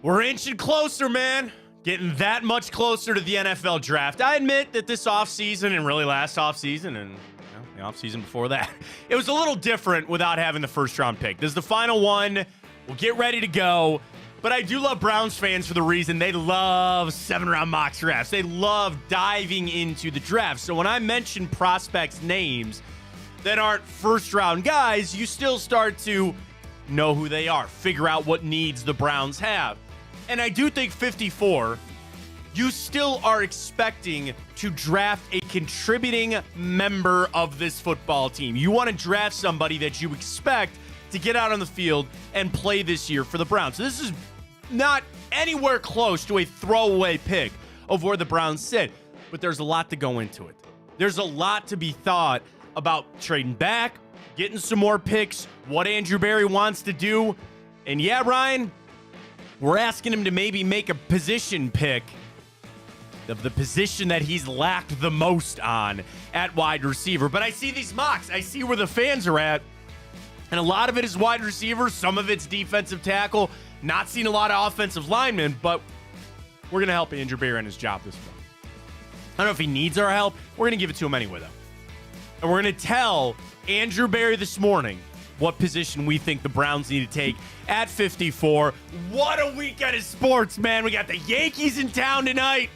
We're inching closer, man. Getting that much closer to the NFL draft. I admit that this offseason and really last offseason and the offseason before that, it was a little different without having the first round pick. This is the final one. We'll get ready to go. But I do love Browns fans for the reason they love 7-round mock drafts. They love diving into the draft. So when I mention prospects' names that aren't first-round guys, you still start to know who they are, figure out what needs the Browns have. And I do think 54, you still are expecting to draft a contributing member of this football team. You want to draft somebody that you expect to get out on the field and play this year for the Browns. So this is not anywhere close to a throwaway pick of where the Browns sit, but there's a lot to go into it. There's a lot to be thought about trading back, getting some more picks, what Andrew Berry wants to do. And yeah, Ryan, we're asking him to maybe make a position pick of the position that he's lacked the most on at wide receiver. But I see these mocks. I see where the fans are at. And a lot of it is wide receiver. Some of it's defensive tackle. Not seeing a lot of offensive linemen, but we're going to help Andrew Berry on his job this fall. I don't know if he needs our help. We're going to give it to him anyway, though. And we're going to tell Andrew Berry this morning what position we think the Browns need to take at 54. What a weekend of sports, man. We got the Yankees in town tonight.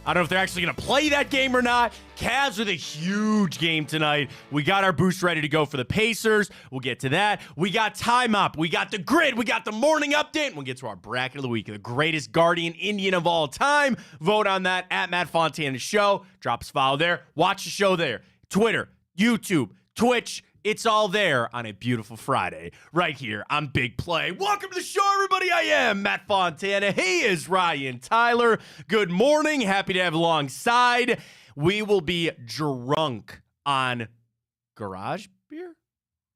I don't know if they're actually going to play that game or not. Cavs with a huge game tonight. We got our boost ready to go for the Pacers. We'll get to that. We got Time Up. We got the grid. We got the morning update. We'll get to our bracket of the week. The greatest Guardian Indian of all time. Vote on that at Matt Fontana Show. Drop us a follow there. Watch the show there. Twitter, YouTube, Twitch. It's all there on a beautiful Friday right here on Big Play. Welcome to the show, everybody. I am Matt Fontana. He is Ryan Tyler. Good morning. Happy to have alongside. We will be drunk on garage beer?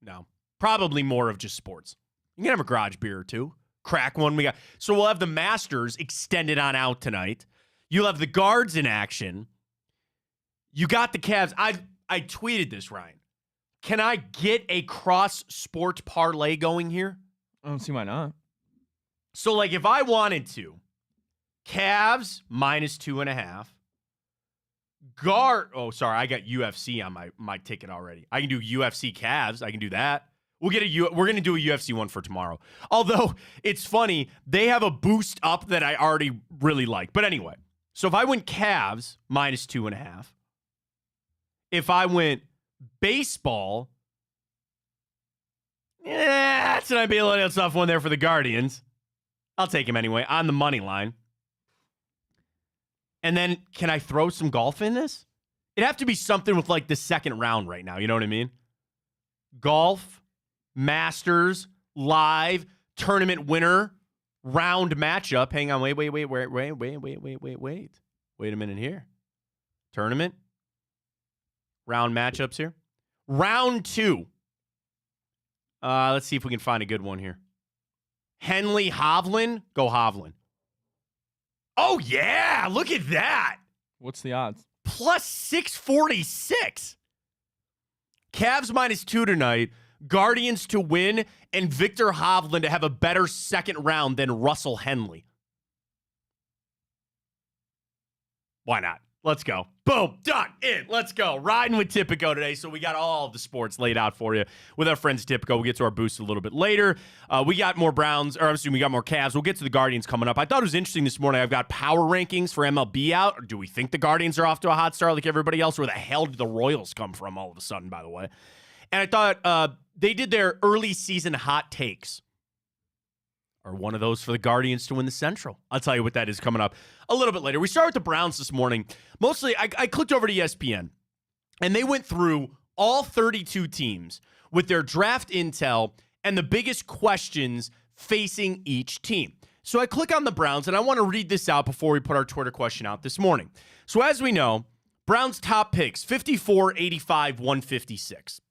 No, probably more of just sports. You can have a garage beer or two. Crack one. So we'll have the Masters extended on out tonight. You'll have the guards in action. You got the Cavs. I tweeted this, Ryan. Can I get a cross-sport parlay going here? I don't see why not. So, like, if I wanted to, Cavs -2.5. I got UFC on my ticket already. I can do UFC Cavs. I can do that. We're going to do a UFC one for tomorrow. Although, it's funny, they have a boost up that I already really like. But anyway, so if I went Cavs -2.5, if I went baseball, that's going to be a little tough one there for the Guardians. I'll take him anyway on the money line. And then can I throw some golf in this? It'd have to be something with like the second round right now. You know what I mean? Golf, Masters, live, tournament winner, round matchup. Hang on, wait. Wait a minute here. Tournament. Round matchups here. Round 2. Let's see if we can find a good one here. Henley, Hovland. Go Hovland. Oh, yeah. Look at that. What's the odds? Plus 646. Cavs -2 tonight. Guardians to win. And Victor Hovland to have a better second round than Russell Henley. Why not? Let's go. Boom. Done. In. Let's go. Riding with Tipico today. So we got all of the sports laid out for you with our friends Tipico. We'll get to our boost a little bit later. We got more Browns, or I'm assuming we got more Cavs. We'll get to the Guardians coming up. I thought it was interesting this morning. I've got power rankings for MLB out. Or do we think the Guardians are off to a hot start like everybody else? Where the hell did the Royals come from all of a sudden, by the way? And I thought they did their early season hot takes. Or one of those for the Guardians to win the Central. I'll tell you what that is coming up a little bit later. We start with the Browns this morning. Mostly, I clicked over to ESPN, and they went through all 32 teams with their draft intel and the biggest questions facing each team. So I click on the Browns, and I want to read this out before we put our Twitter question out this morning. So as we know, Browns' top picks, 54, 85, 156.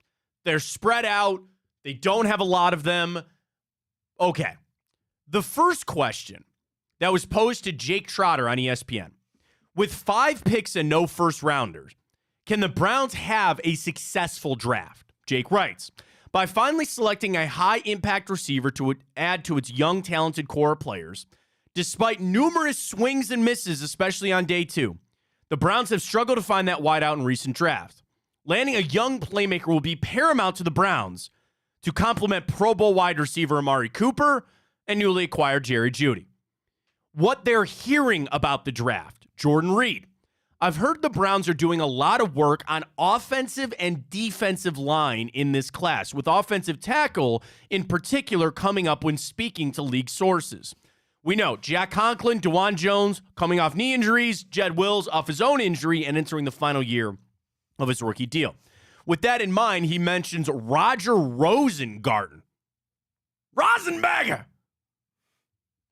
They're spread out. They don't have a lot of them. Okay. The first question that was posed to Jake Trotter on ESPN. With 5 picks and no first rounders, can the Browns have a successful draft? Jake writes, By finally selecting a high-impact receiver to add to its young, talented core of players, despite numerous swings and misses, especially on day 2, the Browns have struggled to find that wideout in recent drafts. Landing a young playmaker will be paramount to the Browns to complement Pro Bowl wide receiver Amari Cooper and newly acquired Jerry Jeudy. What they're hearing about the draft, Jordan Reed. I've heard the Browns are doing a lot of work on offensive and defensive line in this class, with offensive tackle in particular coming up when speaking to league sources. We know Jack Conklin, DeJuan Jones coming off knee injuries, Jed Wills off his own injury and entering the final year of his rookie deal. With that in mind, he mentions Roger Rosengarten.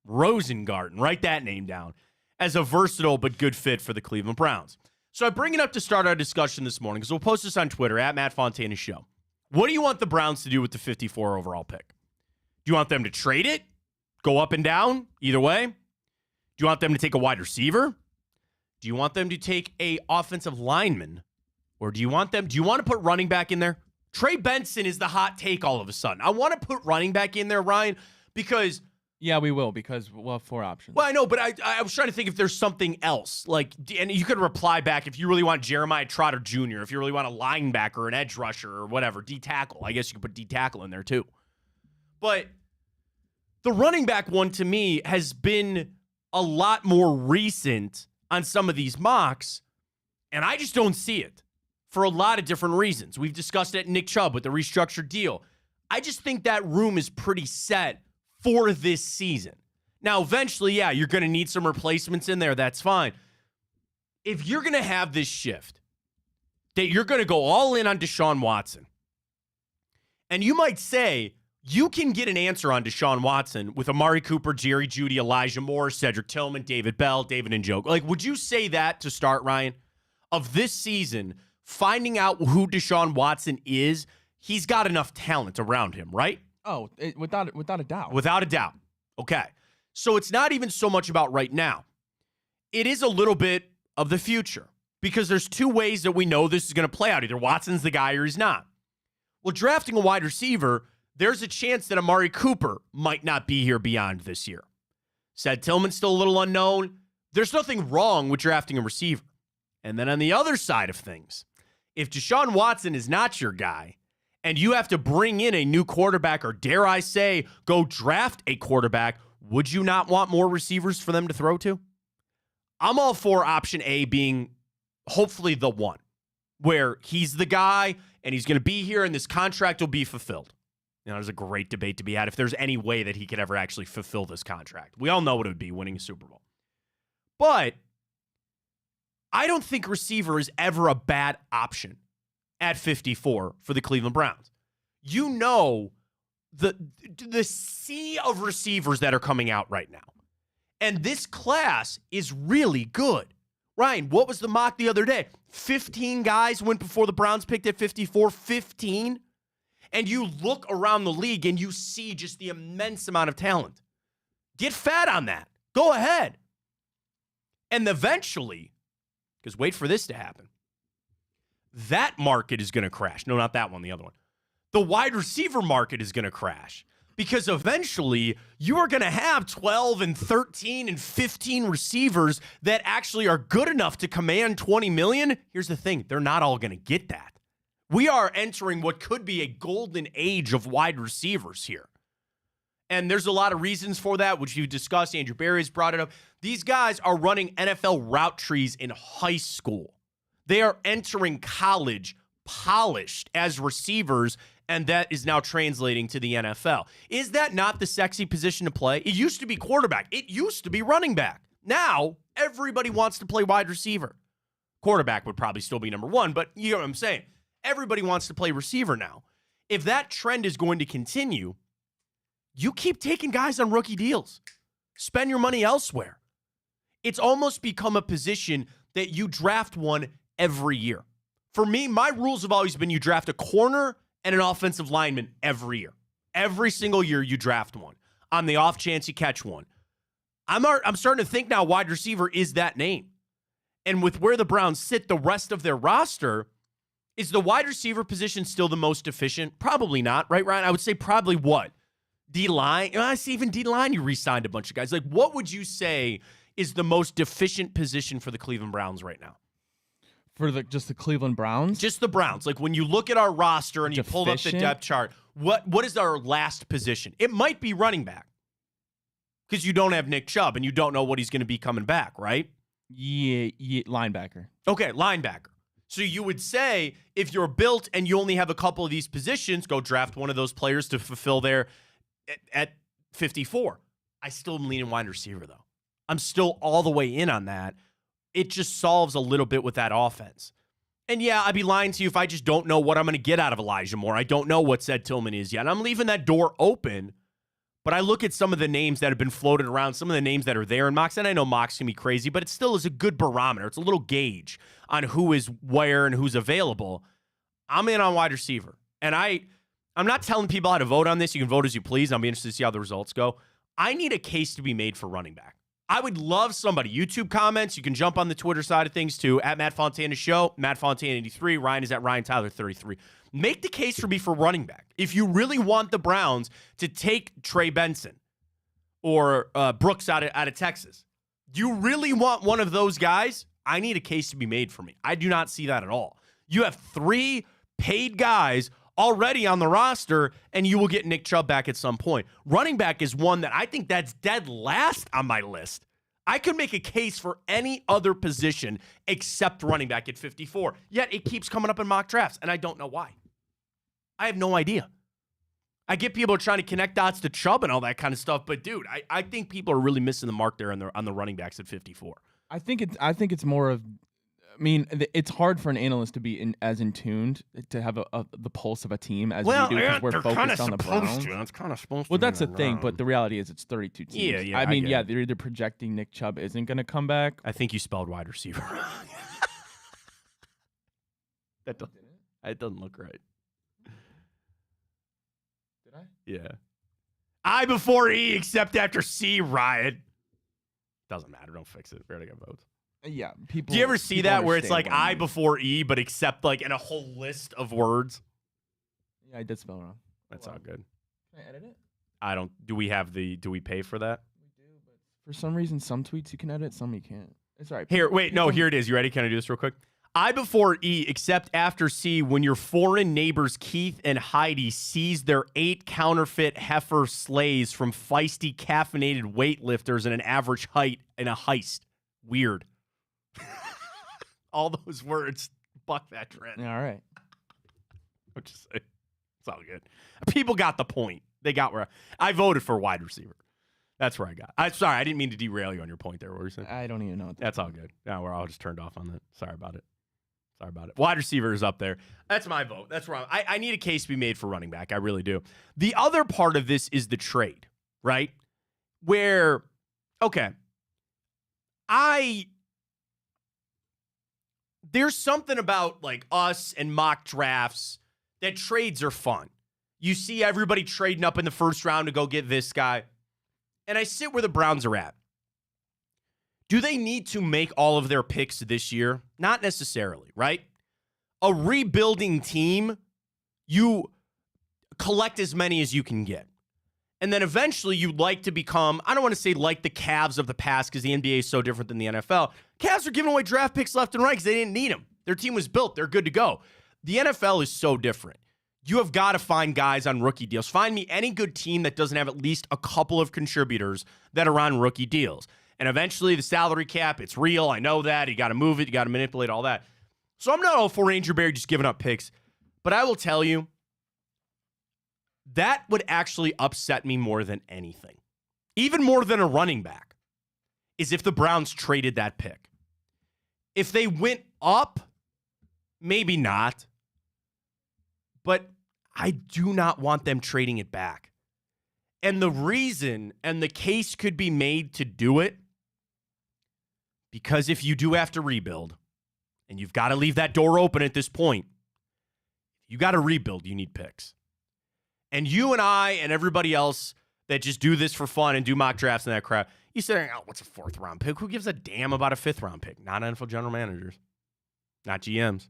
Rosengarten, write that name down, as a versatile but good fit for the Cleveland Browns. So I bring it up to start our discussion this morning because we'll post this on Twitter at Matt Fontana Show. What do you want the Browns to do with the 54 overall pick? Do you want them to trade it? Go up and down? Either way? Do you want them to take a wide receiver? Do you want them to take a offensive lineman? Or do you want to put running back in there? Trey Benson is the hot take all of a sudden. I want to put running back in there, Ryan, because... Yeah, we will, because we'll have 4 options. Well, I know, but I was trying to think if there's something else. And you could reply back if you really want Jeremiah Trotter Jr., if you really want a linebacker, an edge rusher, or whatever, D-tackle. I guess you could put D-tackle in there, too. But the running back one, to me, has been a lot more recent on some of these mocks, and I just don't see it for a lot of different reasons. We've discussed it, Nick Chubb, with the restructured deal. I just think that room is pretty set for this season. Now, eventually, yeah, you're going to need some replacements in there. That's fine. If you're going to have this shift, that you're going to go all in on Deshaun Watson, and you might say you can get an answer on Deshaun Watson with Amari Cooper, Jerry Jeudy, Elijah Moore, Cedric Tillman, David Bell, David Njoku. Like, would you say that to start, Ryan? Of this season, finding out who Deshaun Watson is, he's got enough talent around him, right? Oh, without a doubt. Without a doubt. Okay. So it's not even so much about right now. It is a little bit of the future because there's 2 ways that we know this is going to play out. Either Watson's the guy or he's not. Well, drafting a wide receiver, there's a chance that Amari Cooper might not be here beyond this year. Said Tillman's still a little unknown. There's nothing wrong with drafting a receiver. And then on the other side of things, if Deshaun Watson is not your guy, and you have to bring in a new quarterback, or dare I say, go draft a quarterback, would you not want more receivers for them to throw to? I'm all for option A being hopefully the one, where he's the guy, and he's going to be here, and this contract will be fulfilled. There's a great debate to be had if there's any way that he could ever actually fulfill this contract. We all know what it would be, winning a Super Bowl. But I don't think receiver is ever a bad option at 54 for the Cleveland Browns. You know the sea of receivers that are coming out right now. And this class is really good. Ryan, what was the mock the other day? 15 guys went before the Browns picked at 54. 15? And you look around the league and you see just the immense amount of talent. Get fat on that. Go ahead. And eventually, because wait for this to happen, that market is going to crash. No, not that one, the other one. The wide receiver market is going to crash because eventually you are going to have 12 and 13 and 15 receivers that actually are good enough to command $20 million. Here's the thing. They're not all going to get that. We are entering what could be a golden age of wide receivers here. And there's a lot of reasons for that, which you discussed. Andrew Berry's brought it up. These guys are running NFL route trees in high school. They are entering college polished as receivers, and that is now translating to the NFL. Is that not the sexy position to play? It used to be quarterback. It used to be running back. Now, everybody wants to play wide receiver. Quarterback would probably still be number 1, but you know what I'm saying. Everybody wants to play receiver now. If that trend is going to continue, you keep taking guys on rookie deals. Spend your money elsewhere. It's almost become a position that you draft one every year. For me, my rules have always been you draft a corner and an offensive lineman every year. Every single year you draft one. On the off chance you catch one. I'm starting to think now wide receiver is that name. And with where the Browns sit, the rest of their roster, Is the wide receiver position still the most efficient? Probably not, right, Ryan? I would say probably what? D-line? I see even D-line you re-signed a bunch of guys. Like, what would you say is the most deficient position for the Cleveland Browns right now? For just the Cleveland Browns? Just the Browns. Like, when you look at our roster and you pulled up the depth chart, what is our last position? It might be running back because you don't have Nick Chubb and you don't know what he's going to be coming back, right? Yeah, linebacker. Okay, linebacker. So you would say if you're built and you only have a couple of these positions, go draft one of those players to fulfill their at 54. I still am leaning wide receiver, though. I'm still all the way in on that. It just solves a little bit with that offense. And yeah, I'd be lying to you if I just don't know what I'm going to get out of Elijah Moore. I don't know what Zed Tillman is yet. I'm leaving that door open, but I look at some of the names that have been floated around, some of the names that are there in mocks, and I know mocks can be crazy, but it still is a good barometer. It's a little gauge on who is where and who's available. I'm in on wide receiver. And I'm not telling people how to vote on this. You can vote as you please. I'll be interested to see how the results go. I need a case to be made for running back. I would love somebody. YouTube comments. You can jump on the Twitter side of things too. At Matt Fontana Show, Matt Fontana 83. Ryan is at Ryan Tyler 33. Make the case for me for running back. If you really want the Browns to take Trey Benson or Brooks out of Texas, do you really want one of those guys? I need a case to be made for me. I do not see that at all. You have 3 paid guys already on the roster, and you will get Nick Chubb back at some point. Running back is one that I think that's dead last on my list. I could make a case for any other position except running back at 54, yet it keeps coming up in mock drafts, and I don't know why. I have no idea. I get people trying to connect dots to Chubb and all that kind of stuff, but dude, I think people are really missing the mark there on the running backs at 54. I think it's more of, I mean, it's hard for an analyst to be as in tuned to have the pulse of a team as we do because we're focused on the Browns. That's kind of supposed to. Well, that's the thing, but the reality is it's 32 teams. Yeah. I mean, they're either projecting Nick Chubb isn't going to come back. I think you spelled wide receiver wrong. It doesn't look right. Did I? Yeah. I before E except after C, Ryan. Doesn't matter. Don't fix it. We already got votes. Yeah, people. Do you ever see that where it's like I mean. before E, but except like in a whole list of words? Yeah, I did spell wrong. That's all good. Can I edit it? I don't. Do we pay for that? We do, but for some reason, some tweets you can edit, some you can't. It's all right. Here, wait, no, here it is. You ready? Can I do this real quick? I before E, except after C, when your foreign neighbors Keith and Heidi seize their 8 counterfeit heifer sleighs from feisty caffeinated weightlifters and an average height in a heist. Weird. All those words, buck that trend. Yeah, all right. I'm just saying. It's all good. People got the point. They got where I voted for wide receiver. That's where I got. I'm sorry, I didn't mean to derail you on your point there. What were you saying? I don't even know. That's all good. Yeah, we're all just turned off on that. Sorry about it. Wide receiver is up there. That's my vote. That's wrong. I need a case to be made for running back. I really do. The other part of this is the trade, right? Where, okay, there's something about like us and mock drafts that trades are fun. You see everybody trading up in the first round to go get this guy. And I sit where the Browns are at. Do they need to make all of their picks this year? Not necessarily, right? A rebuilding team, you collect as many as you can get. And then eventually you'd like to become, I don't want to say like the Cavs of the past because the NBA is so different than the NFL. Cavs are giving away draft picks left and right because they didn't need them. Their team was built. They're good to go. The NFL is so different. You have got to find guys on rookie deals. Find me any good team that doesn't have at least a couple of contributors that are on rookie deals. And eventually the salary cap, it's real. I know that. You got to move it. You got to manipulate all that. So I'm not all for Ranger Barry just giving up picks. But I will tell you, that would actually upset me more than anything. Even more than a running back. Is if the Browns traded that pick. If they went up, maybe not. But I do not want them trading it back. And the reason and the case could be made to do it, because if you do have to rebuild, and you've got to leave that door open at this point, you got to rebuild, you need picks. And you and I and everybody else that just do this for fun and do mock drafts and that crap, you say, oh, what's a 4th round pick? Who gives a damn about a 5th round pick? Not NFL general managers, not GMs.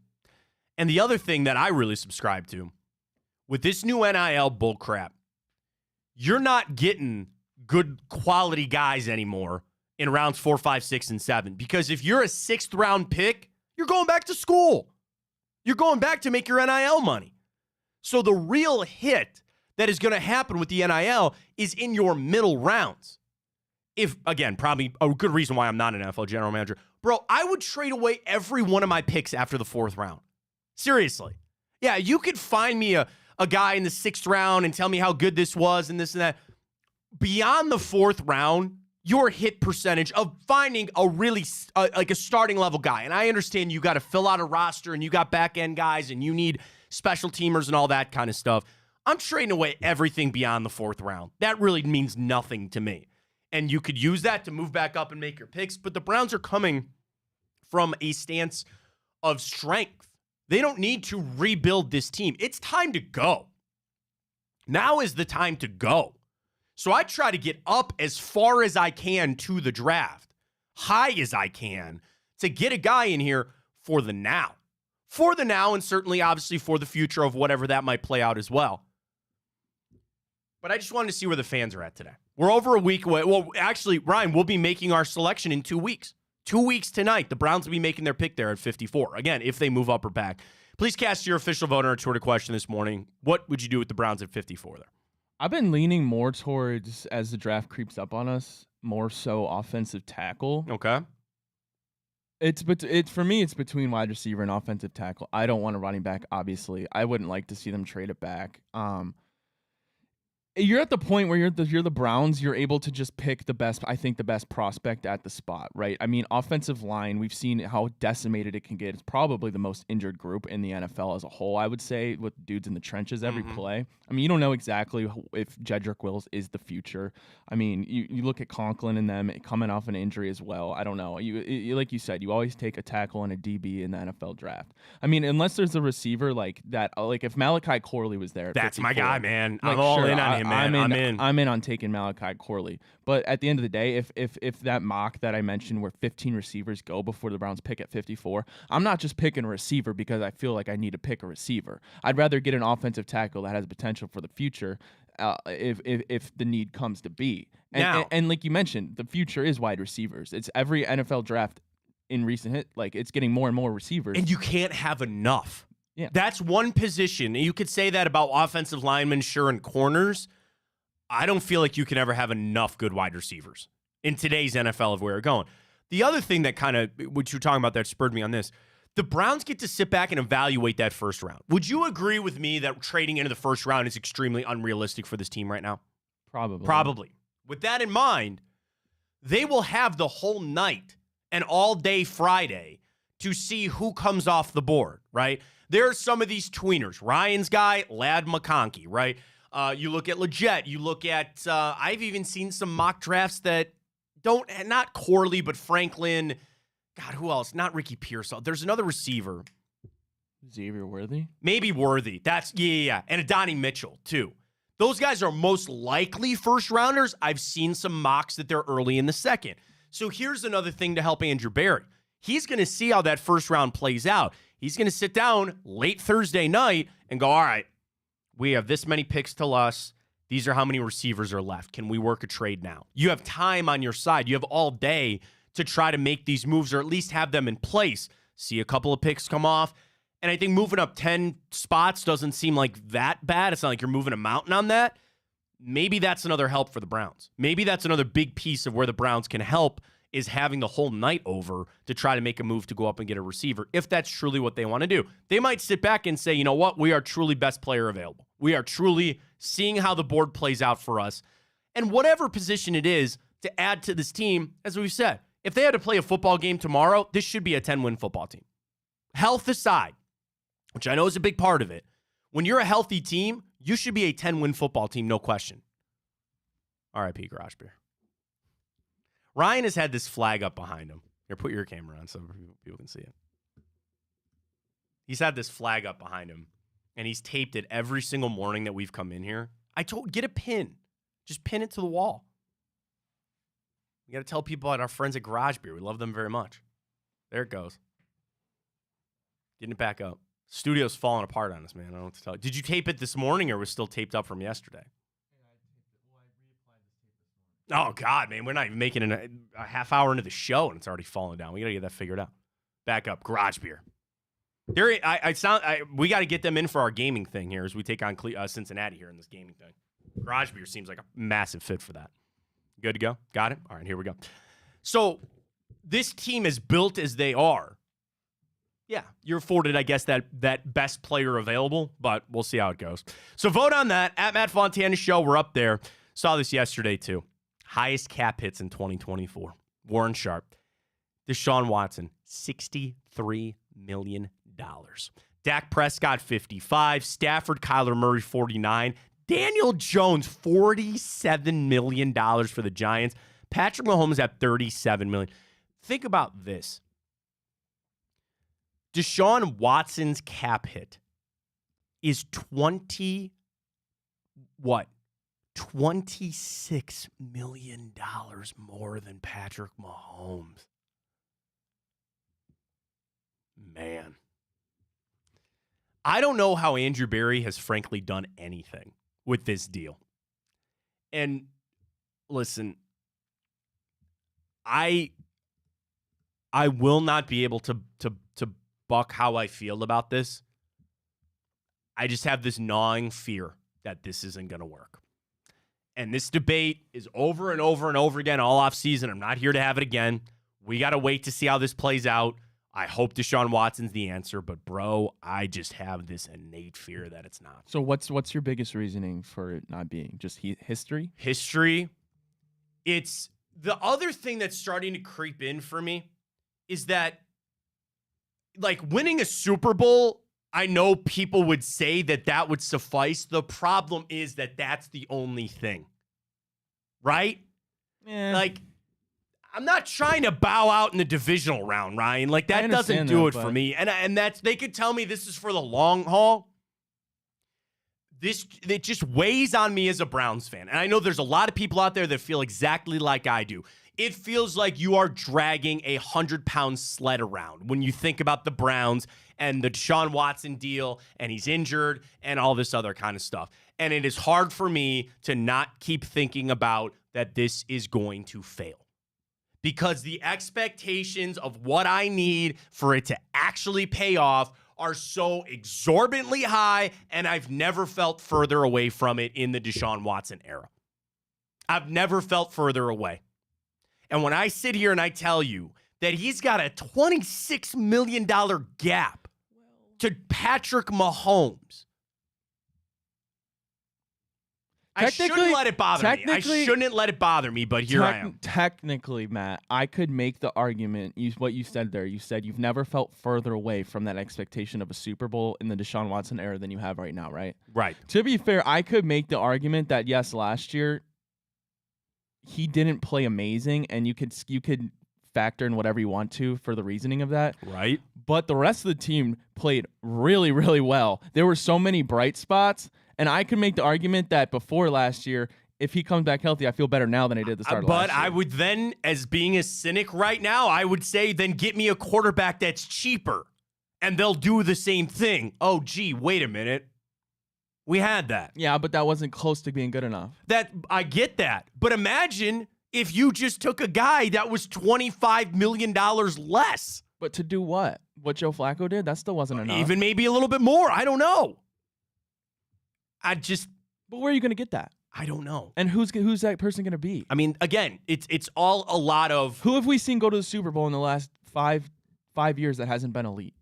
And the other thing that I really subscribe to, with this new NIL bullcrap, you're not getting good quality guys anymore in rounds 4, 5, 6, and 7. Because if you're a 6th round pick, you're going back to school. You're going back to make your NIL money. So the real hit that is going to happen with the NIL is in your middle rounds. If, again, probably a good reason why I'm not an NFL general manager. Bro, I would trade away every one of my picks after the 4th round. Seriously. Yeah, you could find me a guy in the 6th round and tell me how good this was and this and that. Beyond the 4th round, your hit percentage of finding a really like a starting level guy. And I understand you got to fill out a roster and you got back end guys and you need special teamers and all that kind of stuff. I'm trading away everything beyond the 4th round. That really means nothing to me. And you could use that to move back up and make your picks. But the Browns are coming from a stance of strength. They don't need to rebuild this team. It's time to go. Now is the time to go. So I try to get up as far as I can to the draft, high as I can, to get a guy in here for the now. For the now, and certainly, obviously, for the future of whatever that might play out as well. But I just wanted to see where the fans are at today. We're over a week away. Well, actually, Ryan, we'll be making our selection in 2 weeks. 2 weeks tonight, the Browns will be making their pick there at 54. Again, if they move up or back. Please cast your official vote on our Twitter question this morning. What would you do with the Browns at 54 there? I've been leaning more towards, as the draft creeps up on us, more so offensive tackle. Okay. It's for me, it's between wide receiver and offensive tackle. I don't want a running back, obviously. I wouldn't like to see them trade it back. You're at the point where you're the Browns, you're able to just pick the best prospect at the spot, right? I mean, offensive line, we've seen how decimated it can get. It's probably the most injured group in the NFL as a whole, I would say, with dudes in the trenches every play. I mean, you don't know exactly if Jedrick Wills is the future. I mean, you look at Conklin and them coming off an injury as well. I don't know. You like you said, you always take a tackle and a DB in the NFL draft. I mean, unless there's a receiver like that, like if Malachi Corley was there. That's 54, my guy, man. Like, I'm all sure, in on him. Man, I'm in on taking Malachi Corley. But at the end of the day, if that mock that I mentioned where 15 receivers go before the Browns pick at 54, I'm not just picking a receiver because I feel like I need to pick a receiver. I'd rather get an offensive tackle that has potential for the future if the need comes to be. And like you mentioned, the future is wide receivers. It's every NFL draft in recent hit, like it's getting more and more receivers. And you can't have enough. Yeah. That's one position. You could say that about offensive linemen, sure, and corners. I don't feel like you can ever have enough good wide receivers in today's NFL of where we're going. The other thing that kind of, what you're talking about that spurred me on this, the Browns get to sit back and evaluate that first round. Would you agree with me that trading into the first round is extremely unrealistic for this team right now? Probably. With that in mind, they will have the whole night and all day Friday to see who comes off the board, right? There are some of these tweeners. Ryan's guy, Ladd McConkey, right? You look at Leggett. You look at, I've even seen some mock drafts that don't, not Corley, but Franklin. God, who else? Not Ricky Pearsall. There's another receiver. Xavier Worthy? Maybe Worthy. That's, yeah. And Adonai Mitchell, too. Those guys are most likely first rounders. I've seen some mocks that they're early in the second. So here's another thing to help Andrew Berry. He's going to see how that first round plays out. He's going to sit down late Thursday night and go, all right, we have this many picks to us. These are how many receivers are left. Can we work a trade now? You have time on your side. You have all day to try to make these moves or at least have them in place. See a couple of picks come off. And I think moving up 10 spots doesn't seem like that bad. It's not like you're moving a mountain on that. Maybe that's another help for the Browns. Maybe that's another big piece of where the Browns can help is having the whole night over to try to make a move to go up and get a receiver, if that's truly what they want to do. They might sit back and say, you know what, we are truly best player available. We are truly seeing how the board plays out for us. And whatever position it is to add to this team, as we've said, if they had to play a football game tomorrow, this should be a 10-win football team. Health aside, which I know is a big part of it, when you're a healthy team, you should be a 10-win football team, no question. R.I.P. Garage Beer. Ryan has had this flag up behind him. Here, put your camera on so people can see it. He's had this flag up behind him, and he's taped it every single morning that we've come in here. Get a pin. Just pin it to the wall. We got to tell people about our friends at Garage Beer. We love them very much. There it goes. Getting it back up. Studio's falling apart on us, man. I don't know what to tell you. Did you tape it this morning or was still taped up from yesterday? Oh, God, man. We're not even making a half hour into the show, and it's already falling down. We got to get that figured out. Back up. Garage Beer. We got to get them in for our gaming thing here as we take on Cincinnati here in this gaming thing. Garage Beer seems like a massive fit for that. Good to go? Got it? All right, here we go. So this team is built as they are. Yeah, you're afforded, I guess, that best player available, but we'll see how it goes. So vote on that. At Matt Fontana Show, we're up there. Saw this yesterday, too. Highest cap hits in 2024. Warren Sharp. Deshaun Watson, $63 million. Dak Prescott, 55. Stafford, Kyler Murray, 49. Daniel Jones, $47 million for the Giants. Patrick Mahomes at $37 million. Think about this. Deshaun Watson's cap hit is $26 million more than Patrick Mahomes. Man. I don't know how Andrew Berry has frankly done anything with this deal. And listen, I will not be able to buck how I feel about this. I just have this gnawing fear that this isn't going to work. And this debate is over and over and over again all offseason. I'm not here to have it again. We got to wait to see how this plays out. I hope Deshaun Watson's the answer, but bro, I just have this innate fear that it's not. So what's your biggest reasoning for it not being? Just history? History. It's the other thing that's starting to creep in for me is that, like, winning a Super Bowl, I know people would say that would suffice. The problem is that that's the only thing, right? Like, I'm not trying to bow out in the divisional round, Ryan. Like, that doesn't do it for me. And that's, they could tell me this is for the long haul. It just weighs on me as a Browns fan. And I know there's a lot of people out there that feel exactly like I do. It feels like you are dragging a 100-pound sled around when you think about the Browns and the Deshaun Watson deal, and he's injured and all this other kind of stuff. And it is hard for me to not keep thinking about that this is going to fail. Because the expectations of what I need for it to actually pay off are so exorbitantly high, and I've never felt further away from it in the Deshaun Watson era. I've never felt further away. And when I sit here and I tell you that he's got a $26 million gap to Patrick Mahomes, I shouldn't let it bother me. I shouldn't let it bother me, but here I am. Technically, Matt, I could make the argument, what you said there. You said you've never felt further away from that expectation of a Super Bowl in the Deshaun Watson era than you have right now, right? Right. To be fair, I could make the argument that, yes, last year, he didn't play amazing, and you could factor in whatever you want to for the reasoning of that. Right. But the rest of the team played really, really well. There were so many bright spots, and I could make the argument that before last year, if he comes back healthy, I feel better now than I did at the start of last year. But I would then, as being a cynic right now, I would say then get me a quarterback that's cheaper, and they'll do the same thing. Oh, gee, wait a minute. We had that. Yeah, but that wasn't close to being good enough. I get that. But imagine if you just took a guy that was $25 million less. But to do what? What Joe Flacco did? That still wasn't enough. Even maybe a little bit more. I don't know. But where are you going to get that? I don't know. And who's that person going to be? I mean, again, it's all a lot of... Who have we seen go to the Super Bowl in the last five years that hasn't been elite?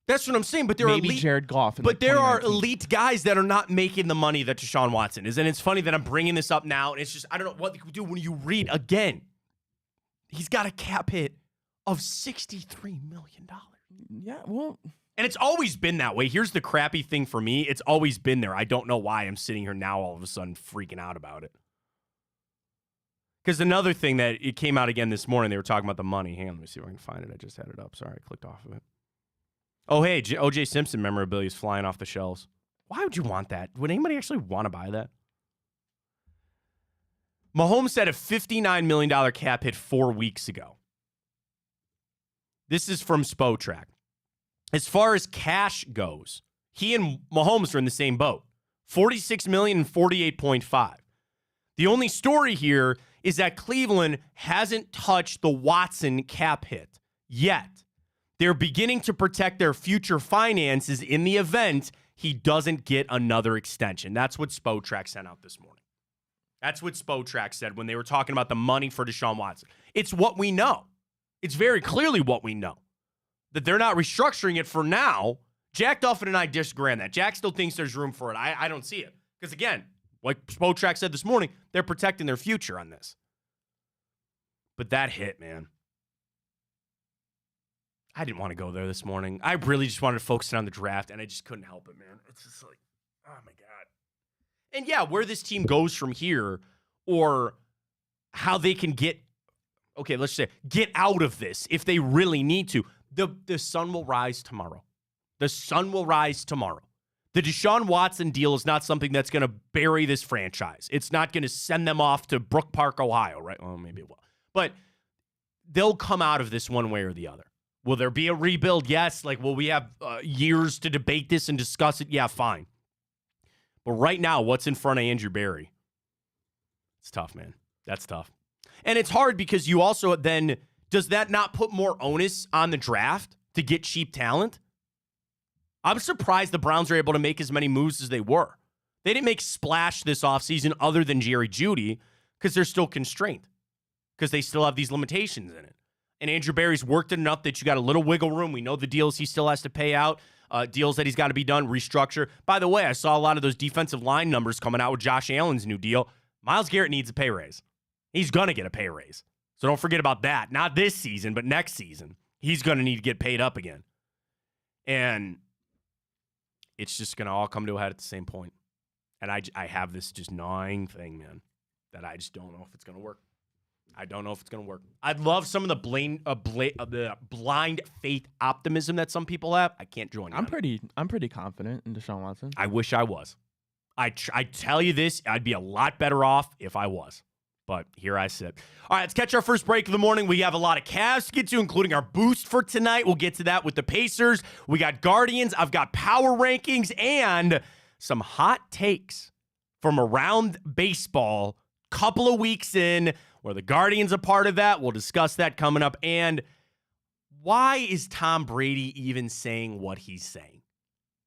That's what I'm saying, but there are maybe elite... Jared Goff. But there are elite guys that are not making the money that Deshaun Watson is. And it's funny that I'm bringing this up now, and it's just, I don't know what you do when you read, again, he's got a cap hit of $63 million. Yeah, well... And it's always been that way. Here's the crappy thing for me. It's always been there. I don't know why I'm sitting here now all of a sudden freaking out about it. Because another thing that it came out again this morning, they were talking about the money. Hang on, let me see if I can find it. I just had it up. Sorry, I clicked off of it. Oh, hey, O.J. Simpson memorabilia is flying off the shelves. Why would you want that? Would anybody actually want to buy that? Mahomes had a $59 million cap hit 4 weeks ago. This is from Spotrac. as far as cash goes, he and Mahomes are in the same boat. $46 million and $48.5. The only story here is that Cleveland hasn't touched the Watson cap hit yet. They're beginning to protect their future finances in the event he doesn't get another extension. That's what Spotrac sent out this morning. That's what Spotrac said when they were talking about the money for Deshaun Watson. It's what we know. It's very clearly what we know. That they're not restructuring it for now. Jack Duffin and I disagree on that. Jack still thinks there's room for it. I don't see it. Because again, like Spotrac said this morning, they're protecting their future on this. But that hit, man. I didn't want to go there this morning. I really just wanted to focus on the draft, and I just couldn't help it, man. It's just like, oh my God. And yeah, where this team goes from here, or how they can get out of this if they really need to. The sun will rise tomorrow. The sun will rise tomorrow. The Deshaun Watson deal is not something that's going to bury this franchise. It's not going to send them off to Brook Park, Ohio, right? Well, maybe it will. But they'll come out of this one way or the other. Will there be a rebuild? Yes. Like, will we have years to debate this and discuss it? Yeah, fine. But right now, what's in front of Andrew Berry? It's tough, man. That's tough. And it's hard because you also then, does that not put more onus on the draft to get cheap talent? I'm surprised the Browns are able to make as many moves as they were. They didn't make splash this offseason other than Jerry Jeudy because they're still constrained, because they still have these limitations in it. And Andrew Berry's worked it enough that you got a little wiggle room. We know the deals he still has to pay out, deals that he's got to be done, restructure. By the way, I saw a lot of those defensive line numbers coming out with Josh Allen's new deal. Myles Garrett needs a pay raise. He's going to get a pay raise. So don't forget about that. Not this season, but next season. He's going to need to get paid up again. And it's just going to all come to a head at the same point. And I have this just gnawing thing, man, that I just don't know if it's going to work. I don't know if it's going to work. I'd love some of the blind faith optimism that some people have. I can't join you. I'm pretty confident in Deshaun Watson. I wish I was. I tell you this, I'd be a lot better off if I was. But here I sit. All right, let's catch our first break of the morning. We have a lot of Cavs to get to, including our boost for tonight. We'll get to that with the Pacers. We got Guardians. I've got power rankings and some hot takes from around baseball. Couple of weeks in, where the Guardians are part of that. We'll discuss that coming up. And why is Tom Brady even saying what he's saying?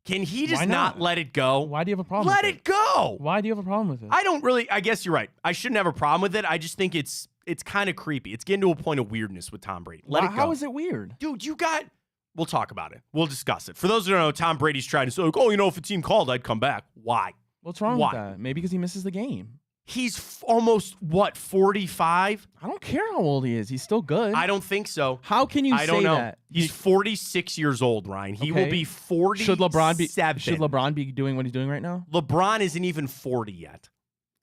Can he just not let it go? Why do you have a problem with it? Let it go. Why do you have a problem with it? I guess you're right. I shouldn't have a problem with it. I just think it's kind of creepy. It's getting to a point of weirdness with Tom Brady. Let it go. How is it weird? Dude, we'll talk about it. We'll discuss it. For those who don't know, Tom Brady's trying to say, like, if a team called, I'd come back. Why? What's wrong with that? Maybe because he misses the game. He's almost, 45? I don't care how old he is. He's still good. I don't think so. How can you say that? I don't know. He's 46 years old, Ryan. He will be 47. Should LeBron be doing what he's doing right now? LeBron isn't even 40 yet.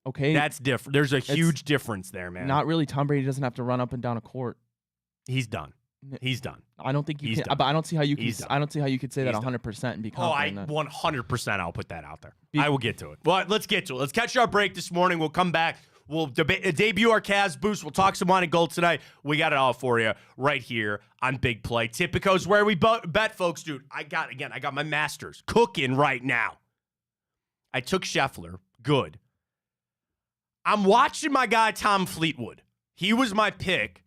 Okay. That's different. There's a huge difference there, man. Not really. Tom Brady doesn't have to run up and down a court. He's done. He's done. I don't think you can. But I don't see how you can. I don't see how you could say that 100% and be confident. 100%. I'll put that out there. I will get to it. Well, let's get to it. Let's catch our break this morning. We'll come back. We'll debut our Cavs boost. We'll talk some wine and gold tonight. We got it all for you right here on Big Play. Tipico's where we bet, folks. Dude, I got my Masters cooking right now. I took Scheffler. Good. I'm watching my guy Tom Fleetwood. He was my pick.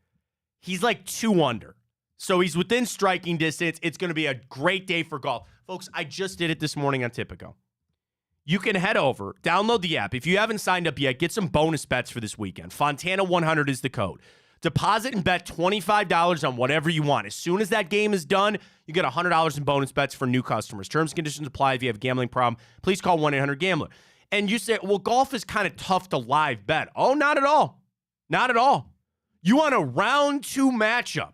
He's like 2 under. So he's within striking distance. It's going to be a great day for golf. Folks, I just did it this morning on Tipico. You can head over, download the app. If you haven't signed up yet, get some bonus bets for this weekend. Fontana 100 is the code. Deposit and bet $25 on whatever you want. As soon as that game is done, you get $100 in bonus bets for new customers. Terms and conditions apply. If you have a gambling problem, please call 1-800-GAMBLER. And you say, well, golf is kind of tough to live bet. Oh, not at all. Not at all. You want a round 2 matchup.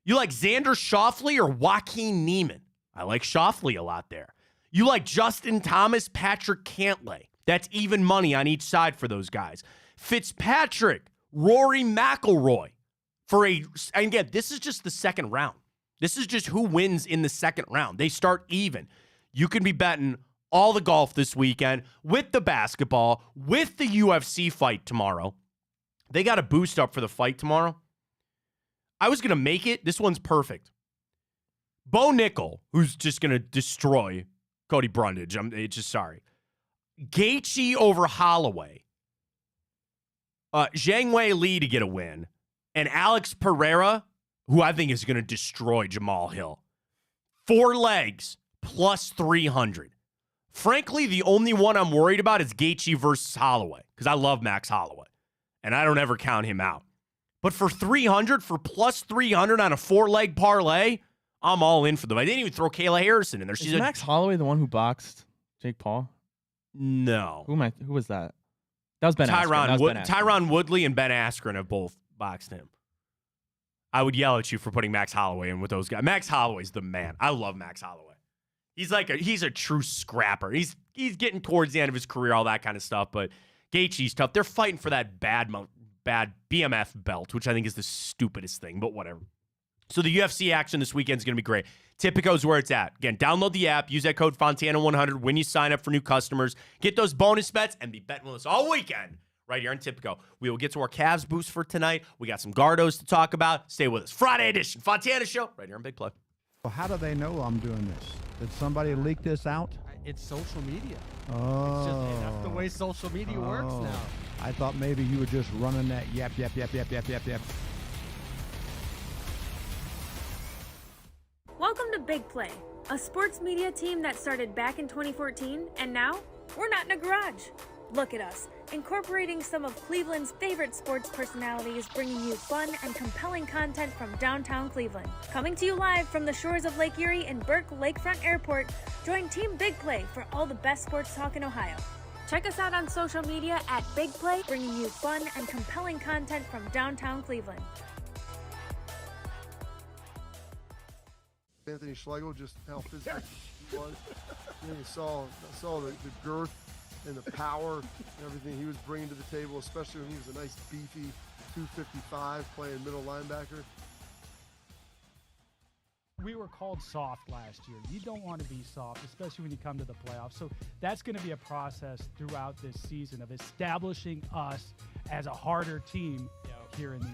You like Xander Schauffele or Joaquin Niemann? I like Schauffele a lot there. You like Justin Thomas, Patrick Cantlay. That's even money on each side for those guys. Fitzpatrick, Rory McIlroy. And again, this is just the second round. This is just who wins in the second round. They start even. You can be betting all the golf this weekend with the basketball, with the UFC fight tomorrow. They got a boost up for the fight tomorrow. I was going to make it. This one's perfect. Bo Nickel, who's just going to destroy Cody Brundage. I'm just sorry. Gaethje over Holloway. Zhang Wei Li to get a win. And Alex Pereira, who I think is going to destroy Jamal Hill. 4 legs plus 300. Frankly, the only one I'm worried about is Gaethje versus Holloway because I love Max Holloway, and I don't ever count him out. But for 300, for plus 300 on a 4-leg parlay, I'm all in for them. I didn't even throw Kayla Harrison in there. Is Max Holloway the one who boxed Jake Paul? No. Who was that? That was Ben Askren. Tyron Woodley and Ben Askren have both boxed him. I would yell at you for putting Max Holloway in with those guys. Max Holloway's the man. I love Max Holloway. He's a true scrapper. He's getting towards the end of his career, all that kind of stuff. But Gaethje's tough. They're fighting for that bad BMF belt, which I think is the stupidest thing, but whatever. So the UFC action this weekend is going to be great. Tipico's where it's at. Again, download the app. Use that code Fontana100 when you sign up for new customers. Get those bonus bets and be betting with us all weekend right here on Tipico. We will get to our Cavs boost for tonight. We got some Gardos to talk about. Stay with us. Friday edition, Fontana Show, right here on Big Play. Well, how do they know I'm doing this? Did somebody leak this out? It's social media. Oh. That's the way social media works now. I thought maybe you were just running that yap. Welcome to Big Play, a sports media team that started back in 2014, and now we're not in a garage. Look at us, incorporating some of Cleveland's favorite sports personalities, bringing you fun and compelling content from downtown Cleveland. Coming to you live from the shores of Lake Erie and Burke Lakefront Airport, join Team Big Play for all the best sports talk in Ohio. Check us out on social media at Big Play, bringing you fun and compelling content from downtown Cleveland. Anthony Schlegel, just how physical he was. And you saw the girth and the power and everything he was bringing to the table, especially when he was a nice beefy 255 playing middle linebacker. We were called soft last year. You don't want to be soft, especially when you come to the playoffs. So that's going to be a process throughout this season of establishing us as a harder team here in the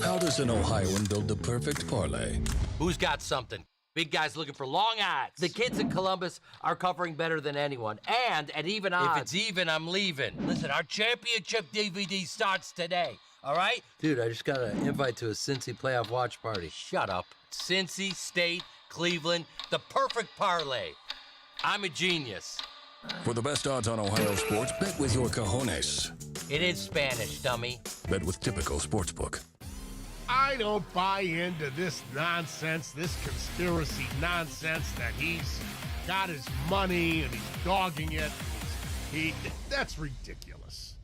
How does an Ohioan build the perfect parlay? Who's got something? Big guys looking for long odds. The kids in Columbus are covering better than anyone, and at even odds. If it's even, I'm leaving. Listen, our championship DVD starts today, all right? Dude, I just got an invite to a Cincy playoff watch party. Shut up. Cincy, State, Cleveland, the perfect parlay. I'm a genius. For the best odds on Ohio sports, bet with your cojones. It is Spanish, dummy. Bet with Typical Sportsbook. I don't buy into this nonsense, this conspiracy nonsense that he's got his money and he's dogging it. That's ridiculous.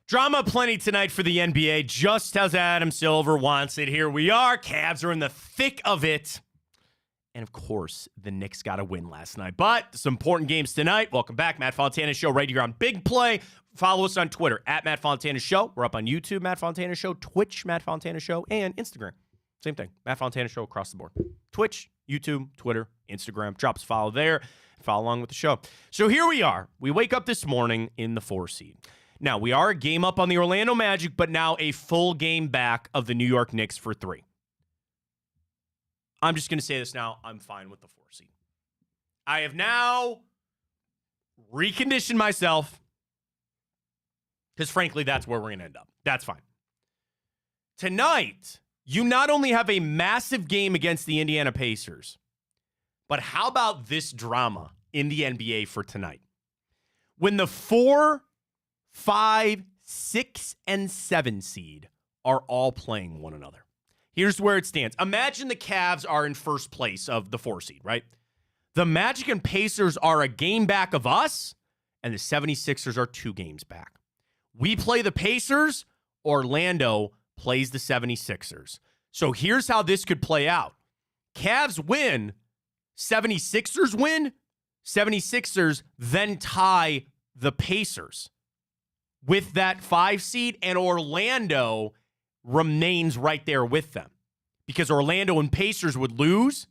Drama plenty tonight for the NBA, just as Adam Silver wants it. Here we are. Cavs are in the thick of it. And, of course, the Knicks got a win last night. But some important games tonight. Welcome back. Matt Fontana Show right here on Big Play. Follow us on Twitter, at Matt Fontana Show. We're up on YouTube, Matt Fontana Show, Twitch, Matt Fontana Show, and Instagram. Same thing, Matt Fontana Show across the board. Twitch, YouTube, Twitter, Instagram. Drop us a follow there. Follow along with the show. So here we are. We wake up this morning in the 4 seed. Now, we are a game up on the Orlando Magic, but now a full game back of the New York Knicks for 3. I'm just going to say this now. I'm fine with the 4 seed. I have now reconditioned myself because, frankly, that's where we're going to end up. That's fine. tonight, you not only have a massive game against the Indiana Pacers, but how about this drama in the NBA for tonight? When the 4, 5, 6, and 7 seed are all playing one another. Here's where it stands. Imagine the Cavs are in first place of the 4 seed, right? The Magic and Pacers are a game back of us, and the 76ers are 2 games back. We play the Pacers, Orlando plays the 76ers. So here's how this could play out. Cavs win, 76ers win, 76ers then tie the Pacers with that 5 seed, and Orlando remains right there with them. Because Orlando and Pacers would lose,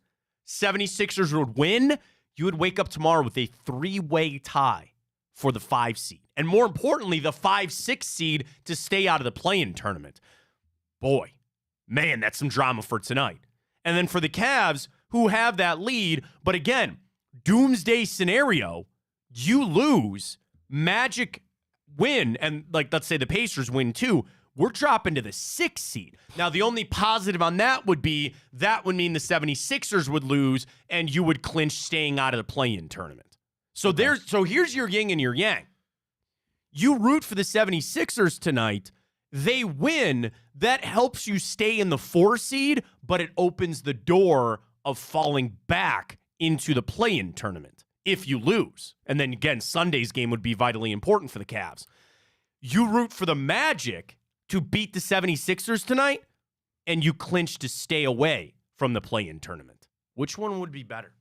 76ers would win, you would wake up tomorrow with a 3-way tie for the 5 seed. And more importantly, the 5-6 seed to stay out of the play-in tournament. Boy, man, that's some drama for tonight. And then for the Cavs, who have that lead, but again, doomsday scenario, you lose, Magic win, and like let's say the Pacers win too, we're dropping to the 6th seed. Now, the only positive on that would be that would mean the 76ers would lose and you would clinch staying out of the play-in tournament. So here's your yin and your yang. You root for the 76ers tonight. They win. That helps you stay in the 4 seed, but it opens the door of falling back into the play-in tournament if you lose. And then again, Sunday's game would be vitally important for the Cavs. You root for the Magic to beat the 76ers tonight, and you clinch to stay away from the play-in tournament. Which one would be better?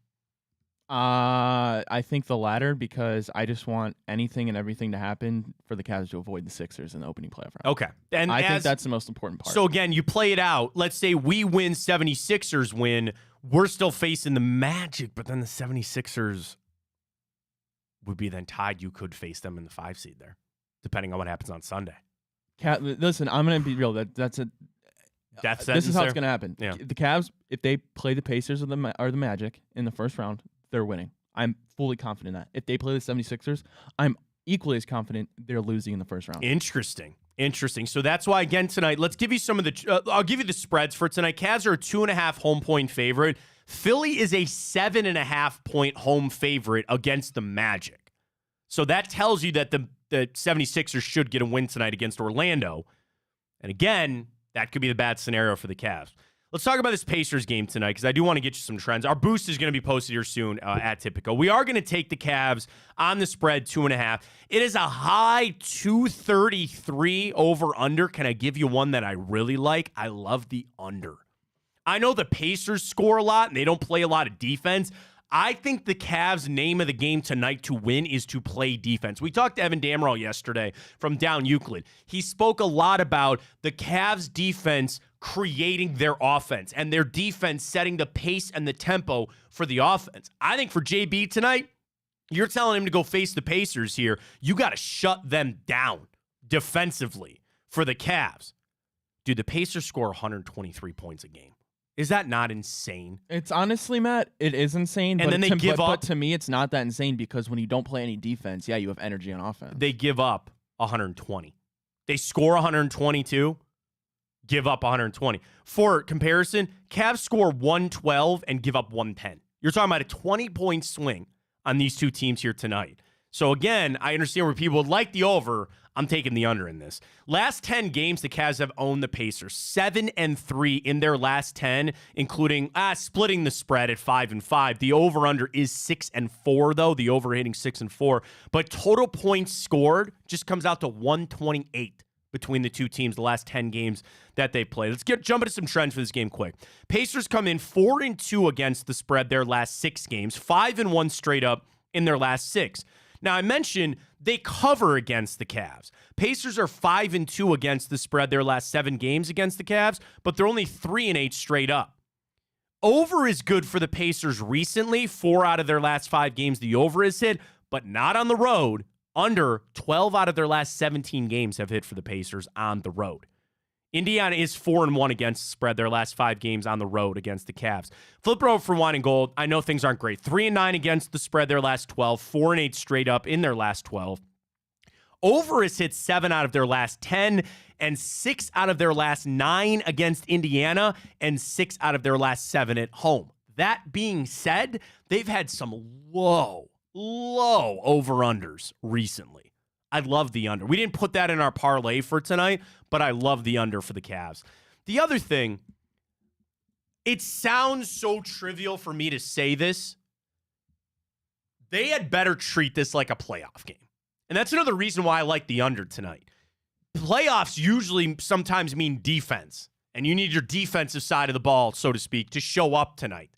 I think the latter, because I just want anything and everything to happen for the Cavs to avoid the Sixers in the opening playoff round. Okay. And I think that's the most important part. So again, you play it out. Let's say we win, 76ers win. We're still facing the Magic, but then the 76ers would be then tied. You could face them in the 5 seed there, depending on what happens on Sunday. Listen, I'm going to be real. This is how it's going to happen. Yeah. The Cavs, if they play the Pacers or the Magic in the first round, they're winning. I'm fully confident in that. If they play the 76ers, I'm equally as confident they're losing in the first round. Interesting. So that's why, again, tonight, let's give you some of the I'll give you the spreads for tonight. Cavs are a 2.5 home point favorite. Philly is a 7.5 point home favorite against the Magic. So that tells you that the 76ers should get a win tonight against Orlando. And again, that could be the bad scenario for the Cavs. Let's talk about this Pacers game tonight, because I do want to get you some trends. Our boost is going to be posted here soon at Tipico. We are going to take the Cavs on the spread, 2.5. It is a high 233 over-under. Can I give you one that I really like? I love the under. I know the Pacers score a lot, and they don't play a lot of defense. I think the Cavs' name of the game tonight to win is to play defense. We talked to Evan Damrell yesterday from down Euclid. He spoke a lot about the Cavs' defense creating their offense and their defense setting the pace and the tempo for the offense. I think for JB tonight, you're telling him to go face the Pacers here. You got to shut them down defensively for the Cavs. Dude, the Pacers score 123 points a game. Is that not insane? It's honestly, Matt, it is insane. And then they give up. But to me, it's not that insane, because when you don't play any defense, yeah, you have energy on offense. They give up 120. They score 122, give up 120. For comparison, Cavs score 112 and give up 110. You're talking about a 20-point swing on these two teams here tonight. So again, I understand where people would like the over. I'm taking the under in this. Last 10 games, the Cavs have owned the Pacers. 7-3 in their last 10, including splitting the spread at 5-5. The over-under is 6-4, though. The over hitting 6-4. But total points scored just comes out to 128 between the two teams the last 10 games that they played. Let's jump into some trends for this game quick. Pacers come in 4-2 against the spread their last 6 games. 5-1 straight up in their last 6. Now, I mentioned they cover against the Cavs. Pacers are 5-2 against the spread their last 7 games against the Cavs, but they're only 3-8 straight up. Over is good for the Pacers recently. 4 out of their last 5 games, the over is hit, but not on the road. Under 12 out of their last 17 games have hit for the Pacers on the road. Indiana is 4-1 against the spread their last 5 games on the road against the Cavs. Flip it over for wine and gold. I know things aren't great. 3-9 against the spread their last 12. 4-8 straight up in their last 12. Over has hit 7 out of their last 10 and 6 out of their last 9 against Indiana and 6 out of their last 7 at home. That being said, they've had some low over-unders recently. I love the under. We didn't put that in our parlay for tonight, but I love the under for the Cavs. The other thing, it sounds so trivial for me to say this. They had better treat this like a playoff game. And that's another reason why I like the under tonight. Playoffs usually sometimes mean defense, and you need your defensive side of the ball, so to speak, to show up tonight.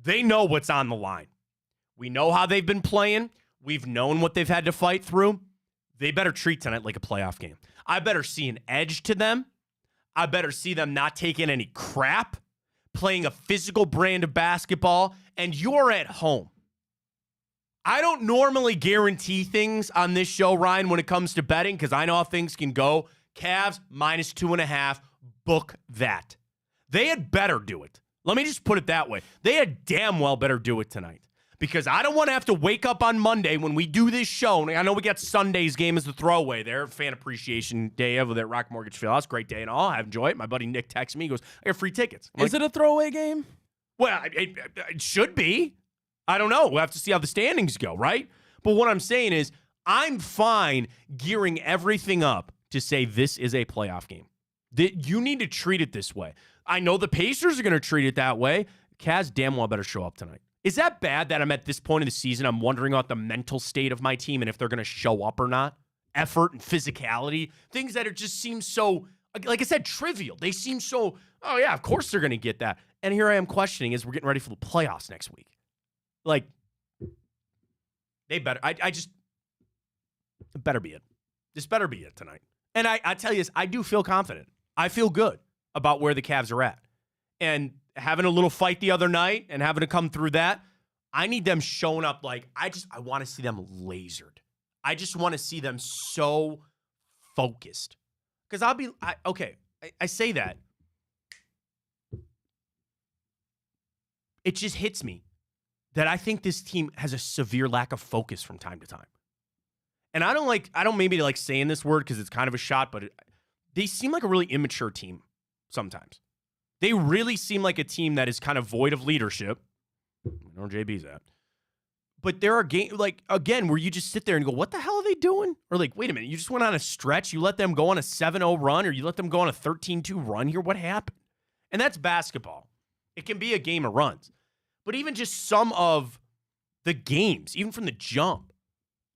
They know what's on the line. We know how they've been playing. We've known what they've had to fight through. They better treat tonight like a playoff game. I better see an edge to them. I better see them not taking any crap, playing a physical brand of basketball, and you're at home. I don't normally guarantee things on this show, Ryan, when it comes to betting, because I know how things can go. Cavs -2.5. Book that. They had better do it. Let me just put it that way. They had damn well better do it tonight. Because I don't want to have to wake up on Monday when we do this show. And I know we got Sunday's game as the throwaway there. Fan appreciation day of that Rock Mortgage Fieldhouse. Great day and all. I enjoy it. My buddy Nick texts me. He goes, I got free tickets. Is it a throwaway game? Well, it should be. I don't know. We'll have to see how the standings go, right? But what I'm saying is I'm fine gearing everything up to say this is a playoff game. You need to treat it this way. I know the Pacers are going to treat it that way. Cavs damn well better show up tonight. Is that bad that I'm at this point of the season, I'm wondering about the mental state of my team and if they're going to show up or not? Effort and physicality, things that just seem so, like I said, trivial. They seem so, oh yeah, of course they're going to get that. And here I am questioning as we're getting ready for the playoffs next week. Like, they better, it better be it. This better be it tonight. And I tell you this, I do feel confident. I feel good about where the Cavs are at. And having a little fight the other night and having to come through that, I need them showing up like, I want to see them lasered. I just want to see them so focused. Because I say that. It just hits me that I think this team has a severe lack of focus from time to time. And I don't maybe like saying this word because it's kind of a shot, but they seem like a really immature team sometimes. They really seem like a team that is kind of void of leadership. I know where JB's at. But there are games, like, again, where you just sit there and go, what the hell are they doing? Or like, wait a minute, you just went on a stretch. You let them go on a 7-0 run, or you let them go on a 13-2 run here. What happened? And that's basketball. It can be a game of runs. But even just some of the games, even from the jump,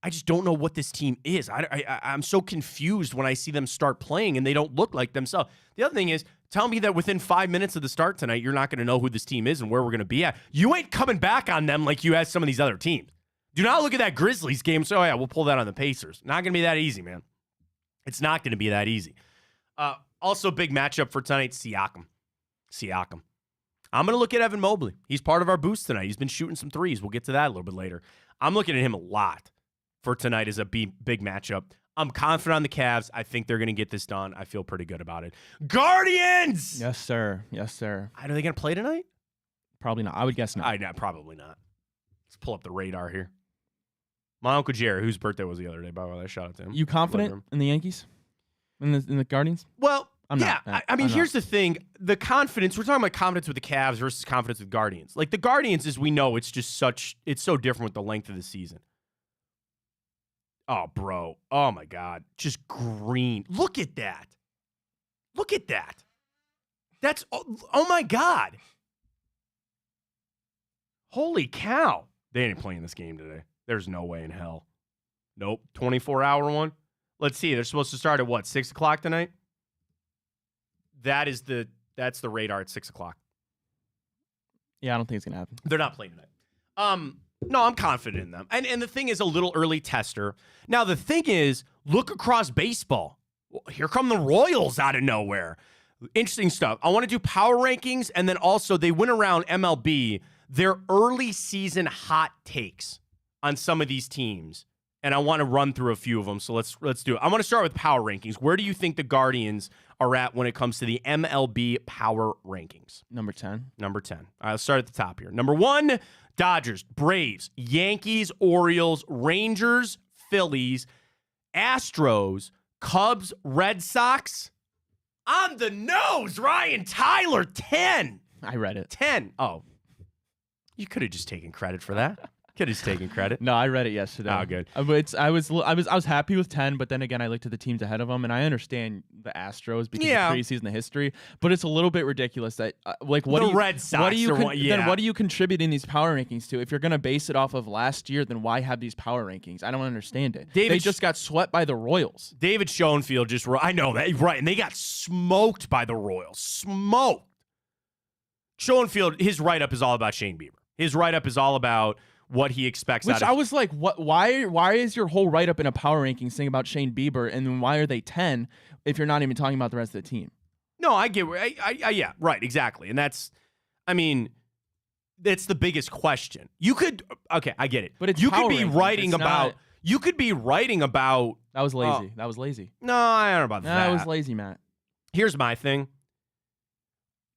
I just don't know what this team is. I'm so confused when I see them start playing and they don't look like themselves. The other thing is, tell me that within 5 minutes of the start tonight, you're not going to know who this team is and where we're going to be at. You ain't coming back on them like you had some of these other teams. Do not look at that Grizzlies game and say, oh, yeah, we'll pull that on the Pacers. Not going to be that easy, man. It's not going to be that easy. Also, big matchup for tonight, Siakam. I'm going to look at Evan Mobley. He's part of our boost tonight. He's been shooting some threes. We'll get to that a little bit later. I'm looking at him a lot for tonight as a big matchup. I'm confident on the Cavs. I think they're going to get this done. I feel pretty good about it. Guardians! Yes, sir. Yes, sir. Are they going to play tonight? Probably not. I would guess not. Probably not. Let's pull up the radar here. My Uncle Jerry, whose birthday was the other day, by the way. I shout out to him. You confident in the Yankees? In the Guardians? Well, I'm yeah. not. I mean, I'm here's not. the thing. The confidence, we're talking about confidence with the Cavs versus confidence with Guardians. Like, the Guardians, as we know, it's so different with the length of the season. Oh, bro. Oh, my God. Just green. Look at that. Look at that. That's, oh my God. Holy cow. They ain't playing this game today. There's no way in hell. Nope. 24-hour one. Let's see. They're supposed to start at what, 6 o'clock tonight? That's the radar at 6 o'clock. Yeah, I don't think it's going to happen. They're not playing tonight. No, I'm confident in them. And the thing is, a little early tester. Now, the thing is, look across baseball. Here come the Royals out of nowhere. Interesting stuff. I want to do power rankings, and then also they went around MLB, their early season hot takes on some of these teams. And I want to run through a few of them, so let's do it. I want to start with power rankings. Where do you think the Guardians are at when it comes to the MLB power rankings? Number 10. Number 10. I'll start at the top here. Number 1, Dodgers, Braves, Yankees, Orioles, Rangers, Phillies, Astros, Cubs, Red Sox. On the nose, Ryan Tyler, 10. I read it. 10. Oh, you could have just taken credit for that. Could have just taken credit. No, I read it yesterday. Oh, good. I was happy with 10, but then again, I looked at the teams ahead of them, and I understand the Astros because of preseason, the history. But it's a little bit ridiculous that what the do you, Red Sox what do you then what do you contribute in these power rankings to? If you're going to base it off of last year, then why have these power rankings? I don't understand it. They just got swept by the Royals. David Schoenfield I know that, right, and they got smoked by the Royals. Smoked. Schoenfield, his write-up is all about Shane Bieber. His write-up is all about what he expects out of. I was like, what? Why is your whole write-up in a power ranking saying about Shane Bieber, and then why are they 10 if you're not even talking about the rest of the team? No, I get. Yeah, right, exactly, and that's the biggest question. You could, okay, I get it, but it's you power could be rankings. writing It's about. not, You could be writing about. That was lazy. That was lazy. No, I don't know about that. That was lazy, Matt. Here's my thing.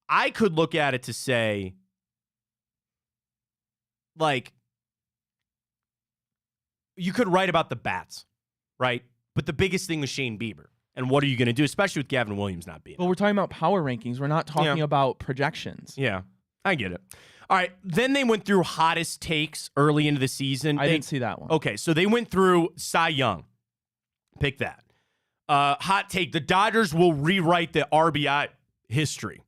I could look at it to say, like, you could write about the bats, right? But the biggest thing was Shane Bieber. And what are you going to do, especially with Gavin Williams not being Well, we're talking about power rankings. We're not talking about projections. Yeah, I get it. All right, then they went through hottest takes early into the season. I didn't see that one. Okay, so they went through Cy Young. Pick that. Hot take, the Dodgers will rewrite the RBI history.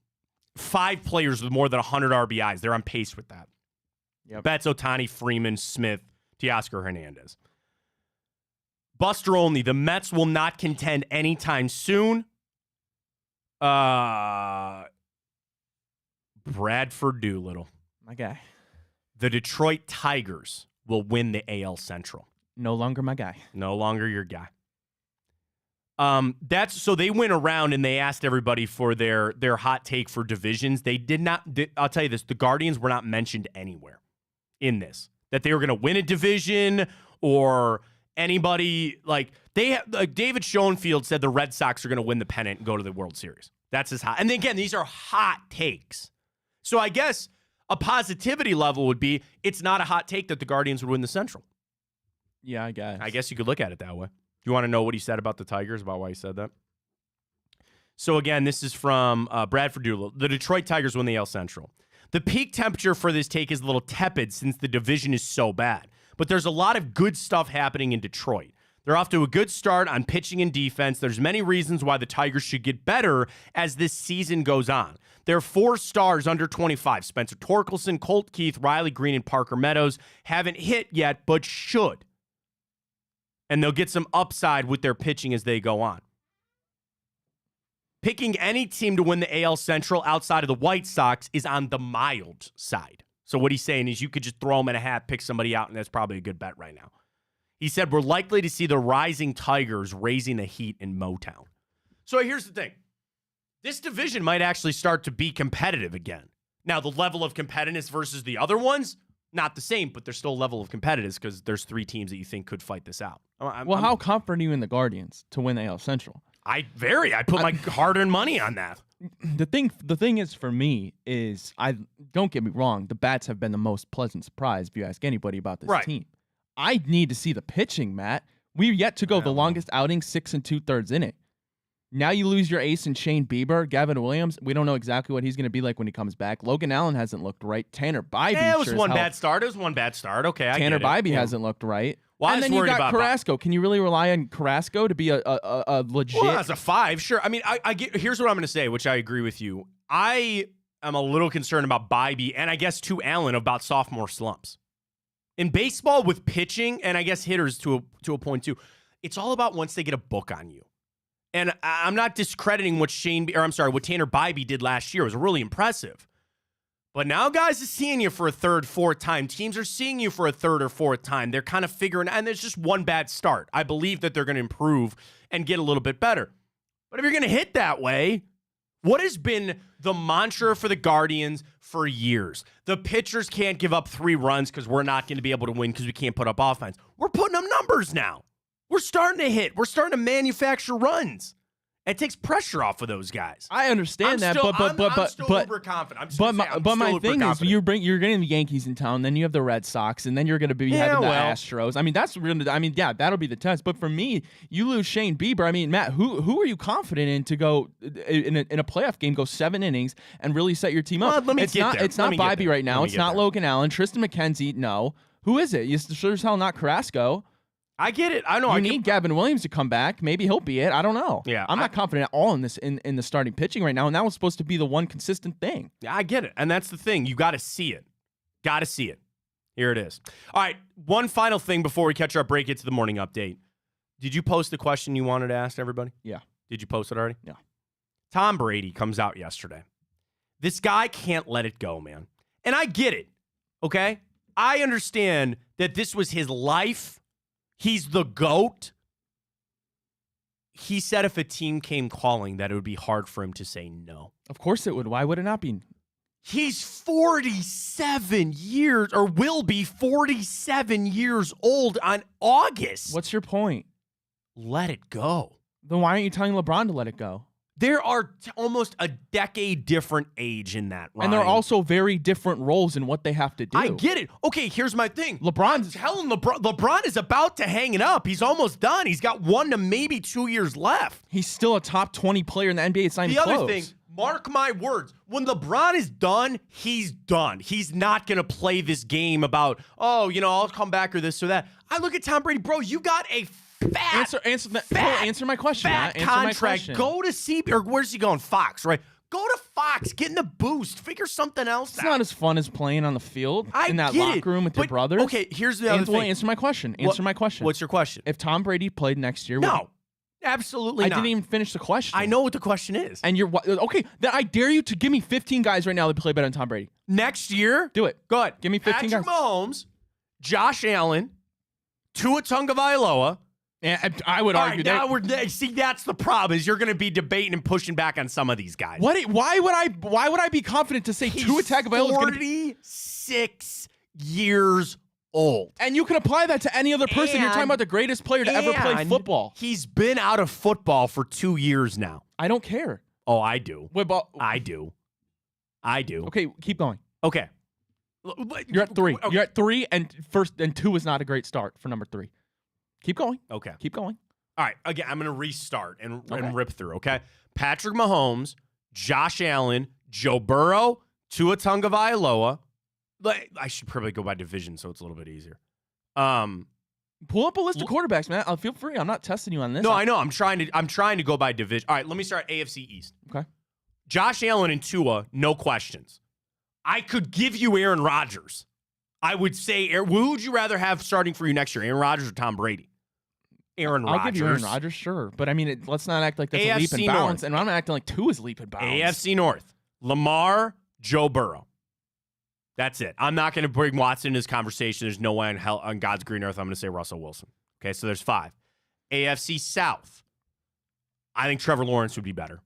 5 players with more than 100 RBIs. They're on pace with that. Yep. Betts, Ohtani, Freeman, Smith, Teoscar Hernandez. Buster Olney, the Mets will not contend anytime soon. Bradford Doolittle. My guy. The Detroit Tigers will win the AL Central. No longer my guy. No longer your guy. So they went around and they asked everybody for their hot take for divisions. They did not. I'll tell you this: the Guardians were not mentioned anywhere in this. That they were going to win a division or anybody like David Schoenfield said the Red Sox are going to win the pennant and go to the World Series. That's his hot. And again, these are hot takes. So I guess a positivity level would be it's not a hot take that the Guardians would win the Central. Yeah, I guess. I guess you could look at it that way. You want to know what he said about the Tigers, about why he said that? So again, this is from Bradford Doolittle. The Detroit Tigers win the AL Central. The peak temperature for this take is a little tepid since the division is so bad. But there's a lot of good stuff happening in Detroit. They're off to a good start on pitching and defense. There's many reasons why the Tigers should get better as this season goes on. There are 4 stars under 25. Spencer Torkelson, Colt Keith, Riley Green, and Parker Meadows haven't hit yet, but should. And they'll get some upside with their pitching as they go on. Picking any team to win the AL Central outside of the White Sox is on the mild side. So what he's saying is you could just throw them in a hat, pick somebody out, and that's probably a good bet right now. He said we're likely to see the rising Tigers raising the heat in Motown. So here's the thing. This division might actually start to be competitive again. Now, the level of competitiveness versus the other ones, not the same, but there's still a level of competitiveness because there's 3 teams that you think could fight this out. How confident are you in the Guardians to win the AL Central? I put my hard-earned money on that. The thing is for me is I don't get me wrong, the bats have been the most pleasant surprise if you ask anybody about this team. I need to see the pitching, Matt. We've yet to go the longest outing, 6 2/3 in it. Now you lose your ace in Shane Bieber, Gavin Williams. We don't know exactly what he's going to be like when he comes back. Logan Allen hasn't looked right. Tanner Bybee. It was one bad start. Okay, I Tanner get it. Bybee hasn't looked right. Well, and then you got Carrasco. Can you really rely on Carrasco to be a legit? Well, as a 5, sure. I mean, I get. Here's what I'm going to say, which I agree with you. I am a little concerned about Bybee, and I guess to Allen about sophomore slumps. In baseball with pitching, and I guess hitters to a point too, it's all about once they get a book on you. And I'm not discrediting what what Tanner Bybee did last year. It was really impressive. But now guys are seeing you for a 3rd, 4th time. Teams are seeing you for a 3rd or 4th time. They're kind of figuring, and there's just one bad start. I believe that they're going to improve and get a little bit better. But if you're going to hit that way, what has been the mantra for the Guardians for years? The pitchers can't give up 3 runs because we're not going to be able to win because we can't put up offense. We're putting up numbers now. We're starting to hit. We're starting to manufacture runs. It takes pressure off of those guys. I understand that, but I'm still uber confident. But my thing is, you're getting the Yankees in town, then you have the Red Sox, and then you're going to be having the Astros. I mean, that'll be the test. But for me, you lose Shane Bieber. I mean, Matt, who are you confident in to go in a playoff game, go 7 innings, and really set your team up? It's not Bibee right now. It's not Logan Allen, Tristan McKenzie. No, who is it? You sure as hell not Carrasco. I get it. I know. You need Gavin Williams to come back. Maybe he'll be it. I don't know. Yeah, I'm not confident at all in this in the starting pitching right now, and that was supposed to be the one consistent thing. Yeah, I get it, and that's the thing. You got to see it. Got to see it. Here it is. All right, one final thing before we catch our break into the morning update. Did you post the question you wanted to ask everybody? Yeah. Did you post it already? Yeah. Tom Brady comes out yesterday. This guy can't let it go, man. And I get it, okay? I understand that this was his life. He's the GOAT. He said if a team came calling that it would be hard for him to say no. Of course it would. Why would it not be? He's 47 years, or will be 47 years old on August. What's your point? Let it go. Then why aren't you telling LeBron to let it go? There are almost a decade different age in that, Ryan. And they're also very different roles in what they have to do. I get it. Okay, here's my thing. LeBron's telling LeBron is about to hang it up. He's almost done. He's got 1 to maybe 2 years left. He's still a top 20 player in the NBA. It's not even close. The other thing, mark my words, when LeBron is done, he's done. He's not going to play this game about, I'll come back or this or that. I look at Tom Brady, bro, you got a answer my question. Fat Answer contract. my question. Go to CB, or where's he going? Fox, right? Go to Fox. Get in the boost. Figure something else out. It's not as fun as playing on the field in that get locker room with your brothers. Okay, here's the other thing. Answer my question. Answer my question. What's your question? If Tom Brady played next year, no. Absolutely not. I didn't even finish the question. I know what the question is. And you're okay. Then I dare you to give me 15 guys right now that play better than Tom Brady. Next year? Do it. Go ahead. Give me 15 Patrick guys. Mahomes, Josh Allen, Tua Tagovailoa. And I would argue that. See, that's the problem. Is you're going to be debating and pushing back on some of these guys. Why would I be confident to say Tua Tagovailoa is going to be 46 years old? And you can apply that to any other person. You're talking about the greatest player to ever play football. He's been out of football for 2 years now. I don't care. Oh, I do. I do. Okay, keep going. Okay. You're at 3. Okay. You're at 3, and 2 is not a great start for number 3. Keep going. Okay. Keep going. All right. Again, I'm going to restart and rip through, okay? Patrick Mahomes, Josh Allen, Joe Burrow, Tua Tagovailoa. I should probably go by division so it's a little bit easier. Pull up a list of quarterbacks, man. I'll feel free. I'm not testing you on this. No, I know. I'm trying to go by division. All right, let me start AFC East. Okay. Josh Allen and Tua, no questions. I could give you Aaron Rodgers. I would say, who would you rather have starting for you next year, Aaron Rodgers or Tom Brady? I'll give you Aaron Rodgers, sure. But I mean, let's not act like that's a leap in bounds. And I'm not acting like 2 is leap in bounds. AFC North, Lamar, Joe Burrow. That's it. I'm not going to bring Watson in this conversation. There's no way on God's green earth I'm going to say Russell Wilson. Okay, so there's 5. AFC South, I think Trevor Lawrence would be better.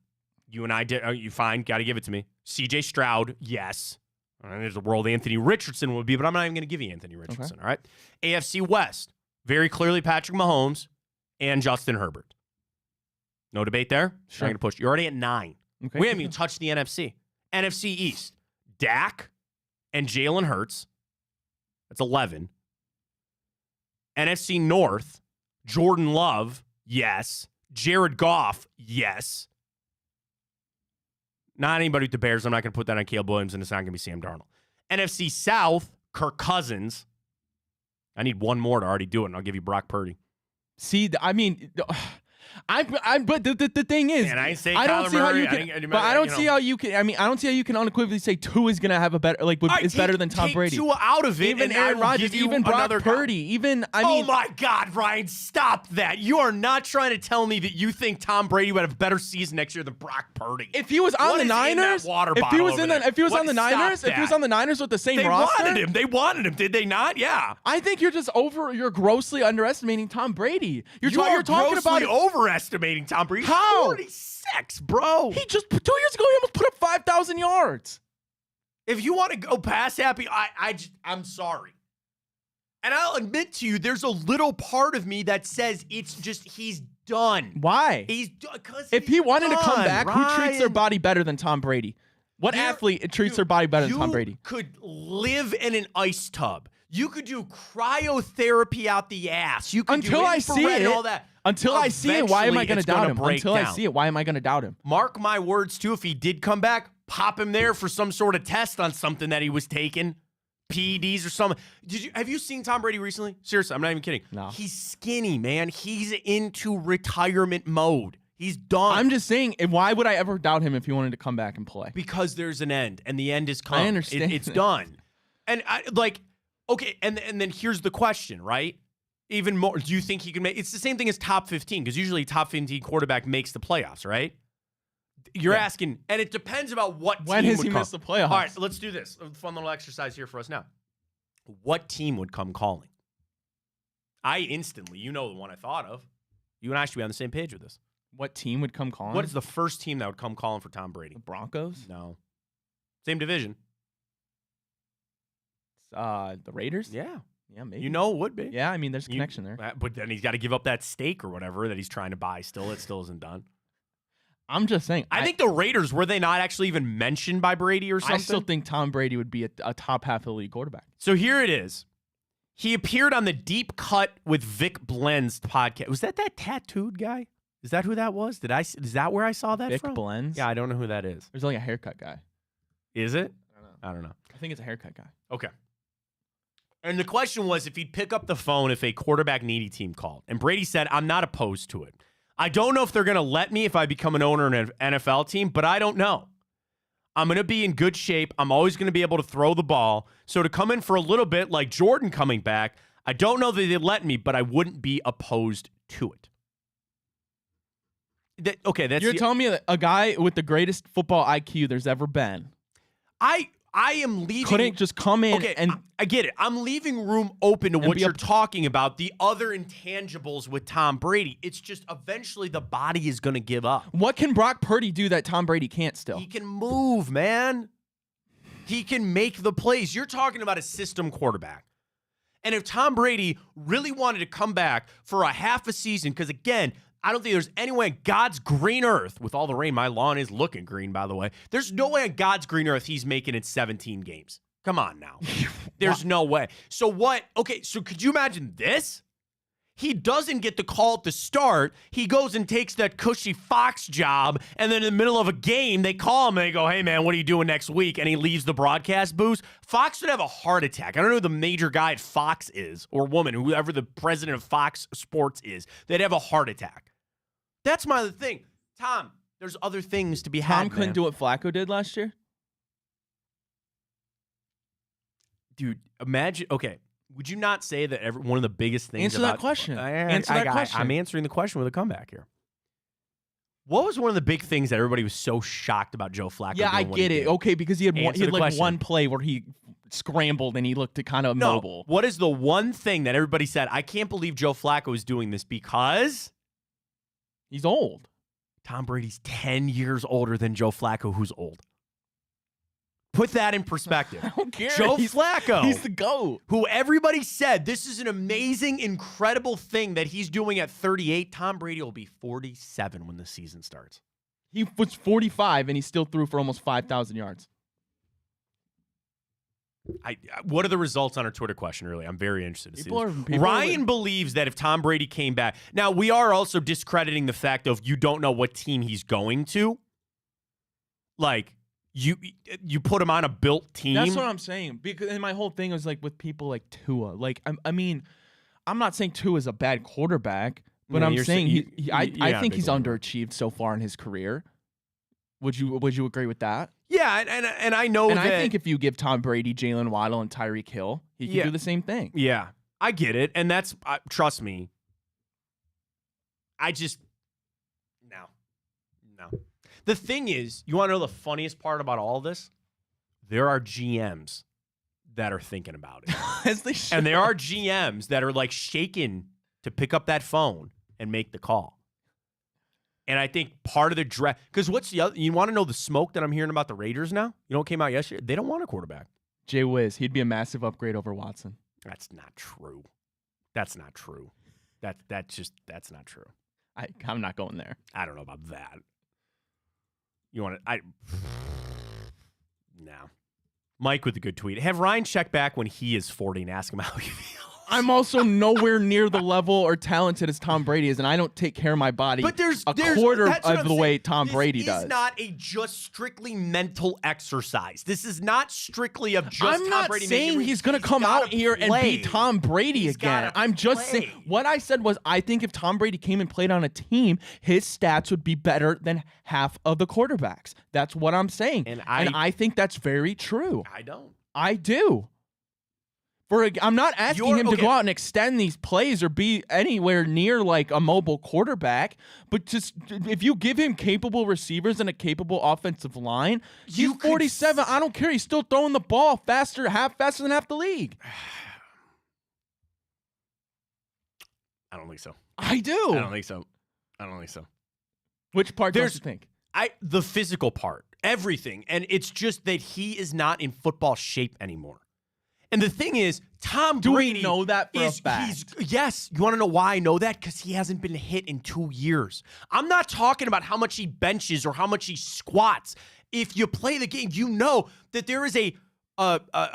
You and I did. You fine? Got to give it to me. C.J. Stroud, yes. There's a world Anthony Richardson would be, but I'm not even going to give you Anthony Richardson. Okay. All right. AFC West, very clearly Patrick Mahomes and Justin Herbert. No debate there. Sure. I'm going to push. You're already at 9. Okay. We haven't even touched the NFC. NFC East, Dak and Jalen Hurts. That's 11. NFC North, Jordan Love, yes. Jared Goff, yes. Not anybody with the Bears. I'm not going to put that on Caleb Williams, and it's not going to be Sam Darnold. NFC South, Kirk Cousins. I need one more to already do it, and I'll give you Brock Purdy. See, I mean, but the thing is, and I say I don't Kyler see Murray, how you can. But I don't see how you can. I mean, I don't see how you can unequivocally say Tua is going to have a better, is better than Tom Brady. Take Tua out of it, even and Aaron Rodgers, even Brock Purdy, even I mean. Oh my God, Ryan, stop that! You are not trying to tell me that you think Tom Brady would have a better season next year than Brock Purdy. If he was on the Niners, if he was on the Niners with the same roster, they wanted him. Did they not? Yeah. I think you're grossly underestimating Tom Brady. You're talking about overestimating Tom Brady. How? 46, bro. He just 2 years ago he almost put up 5,000 yards. If you want to go pass happy, I'm sorry. And I'll admit to you, there's a little part of me that says it's just he's done. Why? He's done. If he wanted to come back, who treats their Ryan. body better than Tom Brady? What athlete treats their body better than Tom Brady? You could live in an ice tub. You could do cryotherapy out the ass. You could Until do I see infrared and it, all that. Until I see it, why am I going to Eventually, it's doubt gonna him? break Until I down. see it, why am I going to doubt him? Mark my words, too, if he did come back, pop him there for some sort of test on something that he was taking. PEDs or something. Have you seen Tom Brady recently? Seriously, I'm not even kidding. No. He's skinny, man. He's into retirement mode. He's done. I'm just saying, why would I ever doubt him if he wanted to come back and play? Because there's an end, and the end is come. I understand. It's done. And okay, and then here's the question, right? Even more, do you think he can make? It's the same thing as top 15, because usually top 15 quarterback makes the playoffs, right? You're asking, and it depends about what team When has would he come. missed the playoffs? All right, let's do this. A fun little exercise here for us now. What team would come calling? I instantly, you know the one I thought of. You and I should be on the same page with this. What team would come calling? What is the first team that would come calling for Tom Brady? The Broncos? No. Same division. The Raiders? Yeah. Yeah, maybe. You know it would be. Yeah, I mean, there's a connection there. But then he's got to give up that steak or whatever that he's trying to buy still. It still isn't done. I'm just saying. I think the Raiders, were they not actually even mentioned by Brady or something? I still think Tom Brady would be a top half of the league quarterback. So here it is. He appeared on the Deep Cut with Vic Blends podcast. Was that tattooed guy? Is that who that was? Is that where I saw that Vic from? Blends? Yeah, I don't know who that is. There's like a haircut guy. Is it? I don't know. I think it's a haircut guy. Okay. And the question was if he'd pick up the phone if a quarterback needy team called. And Brady said, I'm not opposed to it. I don't know if they're going to let me if I become an owner in an NFL team, but I don't know. I'm going to be in good shape. I'm always going to be able to throw the ball. So to come in for a little bit like Jordan coming back, I don't know that they'd let me, but I wouldn't be opposed to it. You're telling me that a guy with the greatest football IQ there's ever been I am leaving. couldn't just come in and I get it. I'm leaving room open to what be you're talking about, the other intangibles with Tom Brady. It's just eventually the body is going to give up. What can Brock Purdy do that Tom Brady can't still? He can move, man. He can make the plays. You're talking about a system quarterback. And if Tom Brady really wanted to come back for a half a season, because again, I don't think there's any way on God's green earth, with all the rain, my lawn is looking green, by the way. There's no way on God's green earth he's making it 17 games. Come on now. There's no way. So what? Okay, so could you imagine this? He doesn't get the call at the start. He goes and takes that cushy Fox job, and then in the middle of a game, they call him and they go, hey, man, what are you doing next week? And he leaves the broadcast booth. Fox would have a heart attack. I don't know who the major guy at Fox is, or woman, whoever the president of Fox Sports is. They'd have a heart attack. That's my other thing. Tom, there's other things to be had, Tom couldn't do what Flacco did last year? Dude, imagine, okay, would you not say that one of the biggest things Answer about... that question. Answer that question. I'm answering the question with a comeback here. What was one of the big things that everybody was so shocked about Joe Flacco Yeah, I doing when get he it. did? Okay, because he had Answer the like question. one play where he scrambled and he looked kind of mobile. What is the one thing that everybody said, I can't believe Joe Flacco is doing this because... He's old. Tom Brady's 10 years older than Joe Flacco, who's old. Put that in perspective. I don't care. Joe Flacco. He's the GOAT. Who everybody said, this is an amazing, incredible thing that he's doing at 38. Tom Brady will be 47 when the season starts. He was 45 and he still threw for almost 5,000 yards. What are the results on our Twitter question, really? I'm very interested to see. Ryan believes that if Tom Brady came back... Now, we are also discrediting the fact of you don't know what team he's going to. Like, you put him on a built team. That's what I'm saying. Because and my whole thing was like with people like Tua. Like, I mean, I'm not saying Tua is a bad quarterback, but I'm saying I think he's underachieved so far in his career. Would you agree with that? Yeah, and I know and that... I think if you give Tom Brady, Jalen Waddle, and Tyreek Hill, he can do the same thing. Yeah, I get it. And that's... trust me. I just... No. The thing is, you want to know the funniest part about all this? There are GMs that are thinking about it. As they should. And there are GMs that are like shaken to pick up that phone and make the call. And I think part of the draft, because what's the other, you want to know the smoke that I'm hearing about the Raiders now? You know what came out yesterday? They don't want a quarterback. Jay Wiz, he'd be a massive upgrade over Watson. That's not true. That's not true. That's not true. I'm not going there. I don't know about that. You want to? No. Mike with a good tweet. Have Ryan check back when he is 40 and ask him how he feels. I'm also nowhere near the level or talented as Tom Brady is, and I don't take care of my body But there's quarter that's what of I'm the saying. way Tom Brady does. This is not a just strictly mental exercise. This is not strictly of just I'm Tom not Brady saying making he's going to come out here and be Tom Brady He's again. gotta I'm just play. saying, what I said was I think if Tom Brady came and played on a team, his stats would be better than half of the quarterbacks. That's what I'm saying. And I think that's very true. I don't. I do. I'm not asking him to go out and extend these plays or be anywhere near like a mobile quarterback, but just if you give him capable receivers and a capable offensive line, he's 47. I don't care. He's still throwing the ball faster than half the league. I don't think so. I do. I don't think so. Which part don't you think? The physical part, everything. And it's just that he is not in football shape anymore. And the thing is, Tom Brady. Do we know that for a fact? Yes. You want to know why I know that? Because he hasn't been hit in 2 years. I'm not talking about how much he benches or how much he squats. If you play the game, you know that there is a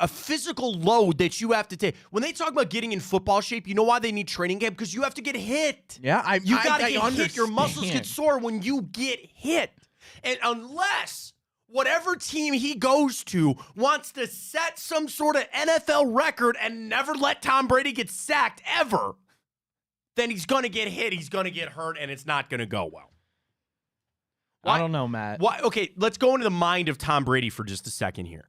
physical load that you have to take. When they talk about getting in football shape, you know why they need training camp? Because you have to get hit. Yeah, you got to get understand. hit. Your muscles get sore when you get hit. And unless whatever team he goes to wants to set some sort of NFL record and never let Tom Brady get sacked ever, then he's going to get hit, he's going to get hurt, and it's not going to go well. I don't know, Matt. Why? Okay, let's go into the mind of Tom Brady for just a second here.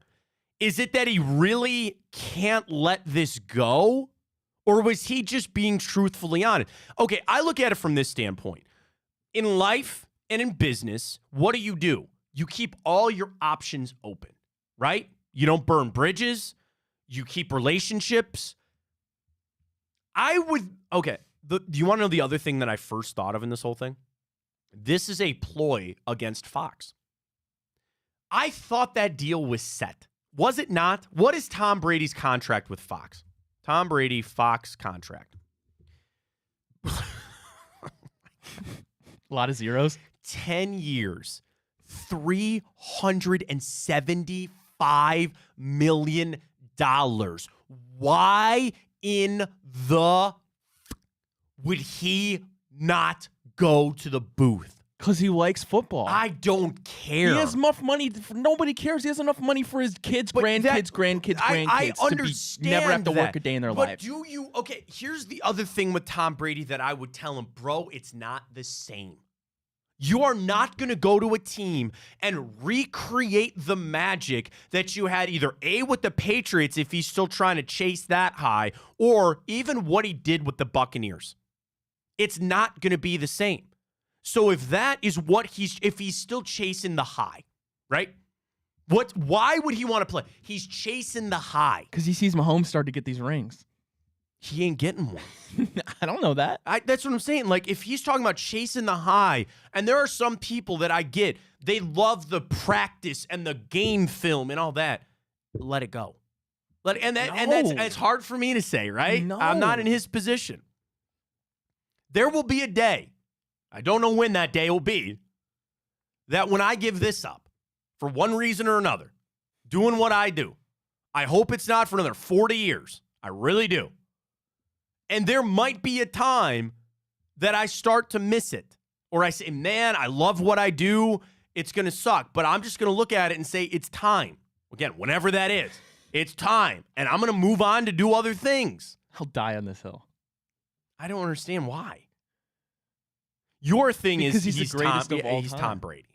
Is it that he really can't let this go? Or was he just being truthfully honest? Okay, I look at it from this standpoint. In life and in business, what do? You keep all your options open, right? You don't burn bridges. You keep relationships. Do you want to know the other thing that I first thought of in this whole thing? This is a ploy against Fox. I thought that deal was set. Was it not? What is Tom Brady's contract with Fox? Tom Brady, Fox contract. A lot of zeros. 10 years. $375 million. Why in the would he not go to the booth? Because he likes football. I don't care. He has enough money. Nobody cares. He has enough money for his kids, grandkids. I understand to never have to that, work a day in their but life. Okay, here's the other thing with Tom Brady that I would tell him, bro, it's not the same. You are not going to go to a team and recreate the magic that you had either A, with the Patriots, if he's still trying to chase that high, or even what he did with the Buccaneers. It's not going to be the same. So if that is if he's still chasing the high, right? Why would he want to play? He's chasing the high. Because he sees Mahomes start to get these rings. He ain't getting one. I don't know that. That's what I'm saying. Like, if he's talking about chasing the high, and there are some people that I get, they love the practice and the game film and all that. Let it go. And it's hard for me to say, right? No. I'm not in his position. There will be a day, I don't know when that day will be, that when I give this up, for one reason or another, doing what I do, I hope it's not for another 40 years. I really do. And there might be a time that I start to miss it. Or I say, man, I love what I do. It's going to suck. But I'm just going to look at it and say, it's time. Again, whenever that is, it's time. And I'm going to move on to do other things. He'll die on this hill. I don't understand why. Your thing because is he's the greatest of all he's time. Tom Brady.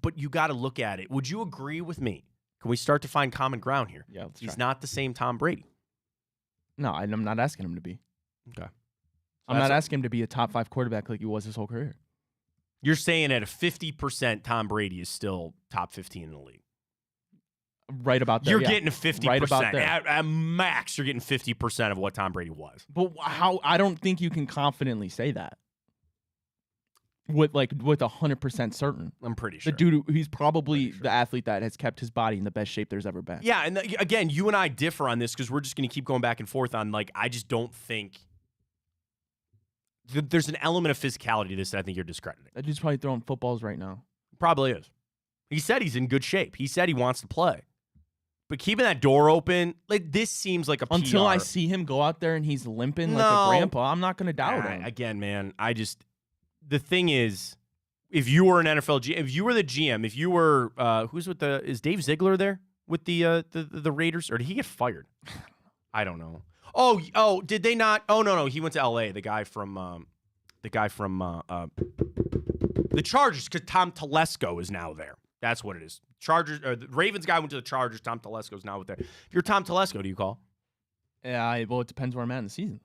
But you got to look at it. Would you agree with me? Can we start to find common ground here? Yeah, let's He's try. not the same Tom Brady. No, I'm not asking him to be. Okay. I'm not asking him to be a top 5 quarterback like he was his whole career. You're saying at a 50%, Tom Brady is still top 15 in the league. Right about there. You're yeah. getting a 50%. Right about there. At max, you're getting 50% of what Tom Brady was. But how? I don't think you can confidently say that. With 100% certain. I'm pretty sure. The dude, he's probably the athlete that has kept his body in the best shape there's ever been. Yeah, and again, you and I differ on this because we're just going to keep going back and forth on, I just don't think there's an element of physicality to this that I think you're discrediting. That dude's probably throwing footballs right now. Probably is. He said he's in good shape. He said he wants to play. But keeping that door open, like this seems like a Until PR. I see him go out there and he's limping like a grandpa, I'm not going to doubt him. Again, man, the thing is, if you were an NFL GM, if you were the GM, if you were, is Dave Ziegler there with the Raiders, or did he get fired? I don't know. Oh, did they not? Oh, no, he went to LA. The guy from the Chargers, because Tom Telesco is now there. That's what it is. Chargers, or the Ravens guy went to the Chargers. Tom Telesco's now with there. If you're Tom Telesco, do you call? Yeah, well, it depends where I'm at in the season.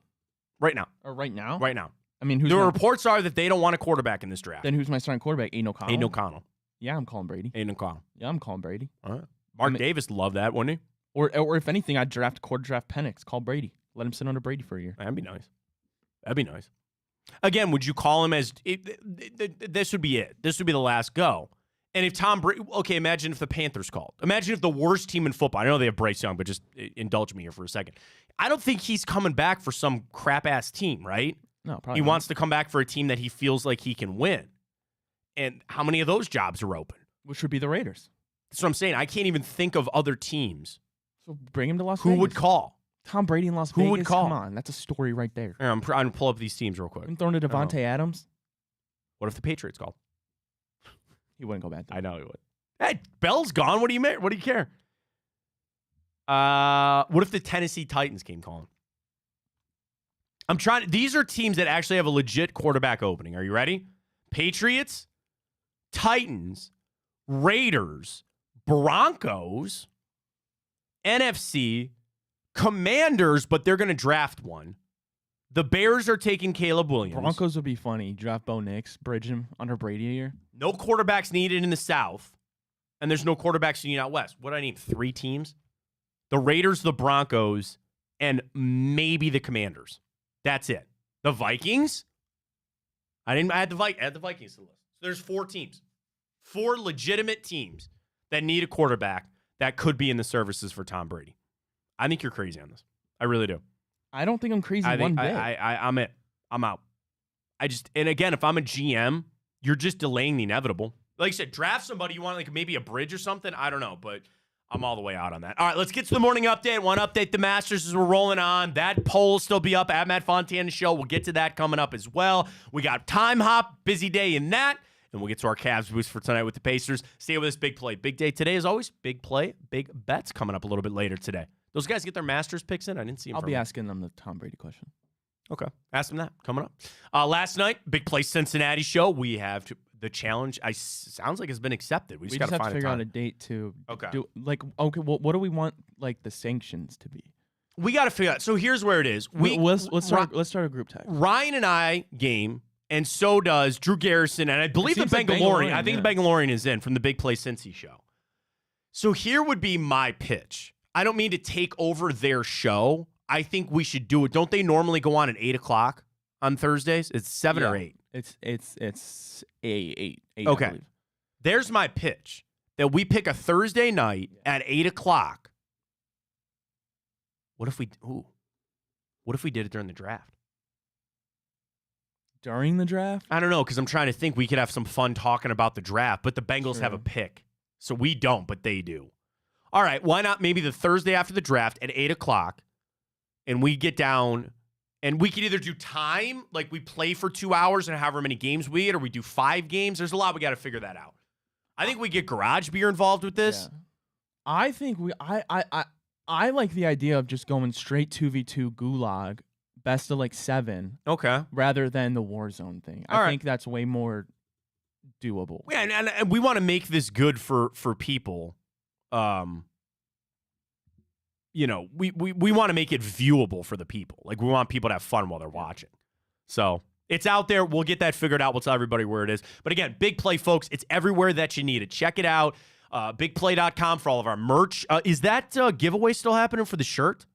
Right now. Or right now? Right now. I mean, the reports are that they don't want a quarterback in this draft. Then who's my starting quarterback? Aiden O'Connell? Aiden O'Connell. Yeah, I'm calling Brady. Aiden O'Connell. Yeah, I'm calling Brady. All right. Mark Davis loved that, wouldn't he? Or if anything, I'd quarter draft Penix. Call Brady. Let him sit under Brady for a year. That'd be nice. That'd be nice. Again, would you call him as this would be it? This would be the last go. And if Tom Brady, okay, imagine if the Panthers called. Imagine if the worst team in football. I know they have Bryce Young, but just indulge me here for a second. I don't think he's coming back for some crap ass team, right? No, probably. He not. wants to come back for a team that he feels like he can win. And how many of those jobs are open? Which would be the Raiders. That's what I'm saying. I can't even think of other teams. So bring him to Las Who Vegas. would call? Tom Brady in Las Who Vegas? would call? Come on, that's a story right there. I'm trying to pull up these teams real quick. I'm throwing to Devontae Adams. What if the Patriots called? He wouldn't go back there. I know he would. Hey, Bell's gone. What do you care? What if the Tennessee Titans came calling? These are teams that actually have a legit quarterback opening. Are you ready? Patriots, Titans, Raiders, Broncos, NFC, Commanders, but they're going to draft one. The Bears are taking Caleb Williams. Broncos would be funny. Draft Bo Nix, bridge him under Brady a year. No quarterbacks needed in the South, and there's no quarterbacks needed out West. What do I need? 3 teams? The Raiders, the Broncos, and maybe the Commanders. That's it. The Vikings? I had the Vikings to the list. So there's 4 teams. 4 legitimate teams that need a quarterback that could be in the services for Tom Brady. I think you're crazy on this. I really do. I don't think I'm crazy one bit. I'm it. I'm out. And again, if I'm a GM, you're just delaying the inevitable. Like you said, draft somebody you want, like maybe a bridge or something. I don't know, but I'm all the way out on that. All right, let's get to the morning update. Want to update the Masters as we're rolling on. That poll will still be up at Matt Fontana Show. We'll get to that coming up as well. We got time hop, busy day in that. And we'll get to our Cavs boost for tonight with the Pacers. Stay with us, big play. Big day today, as always. Big play, big bets coming up a little bit later today. Those guys get their Masters picks in? I didn't see them. I'll be asking them the Tom Brady question. Okay. Ask them that. Coming up. Last night, Big Play Cincinnati show. We have the challenge. Sounds like it's been accepted. We just got to have to figure out a date to do. What do we want the sanctions to be? We got to figure out. So here's where it is. Let's start a group text. Ryan and I game, and so does Drew Garrison, and I believe the Bengalorian. I think the Bengalorian is in from the Big Play Cincy show. So here would be my pitch. I don't mean to take over their show. I think we should do it. Don't they normally go on at 8:00 on Thursdays? It's 7 or 8. It's 8. Okay. There's my pitch that we pick a Thursday night at 8:00. What if we did it during the draft? During the draft? I don't know, because I'm trying to think we could have some fun talking about the draft, but the Bengals have a pick. So we don't, but they do. All right, why not maybe the Thursday after the draft at 8:00, and we get down, and we could either do time, like we play for 2 hours and however many games we get, or we do 5 games. There's a lot we got to figure that out. I think we get Garage Beer involved with this. Yeah. I think I like the idea of just going straight 2v2 gulag, best of 7. Okay. Rather than the Warzone thing. I think that's way more doable. Yeah, and we want to make this good for people. We want to make it viewable for the people. Like, we want people to have fun while they're watching. So it's out there. We'll get that figured out. We'll tell everybody where it is. But again, Big Play, folks, it's everywhere that you need it. Check it out. Bigplay.com for all of our merch. Is that giveaway still happening for the shirt?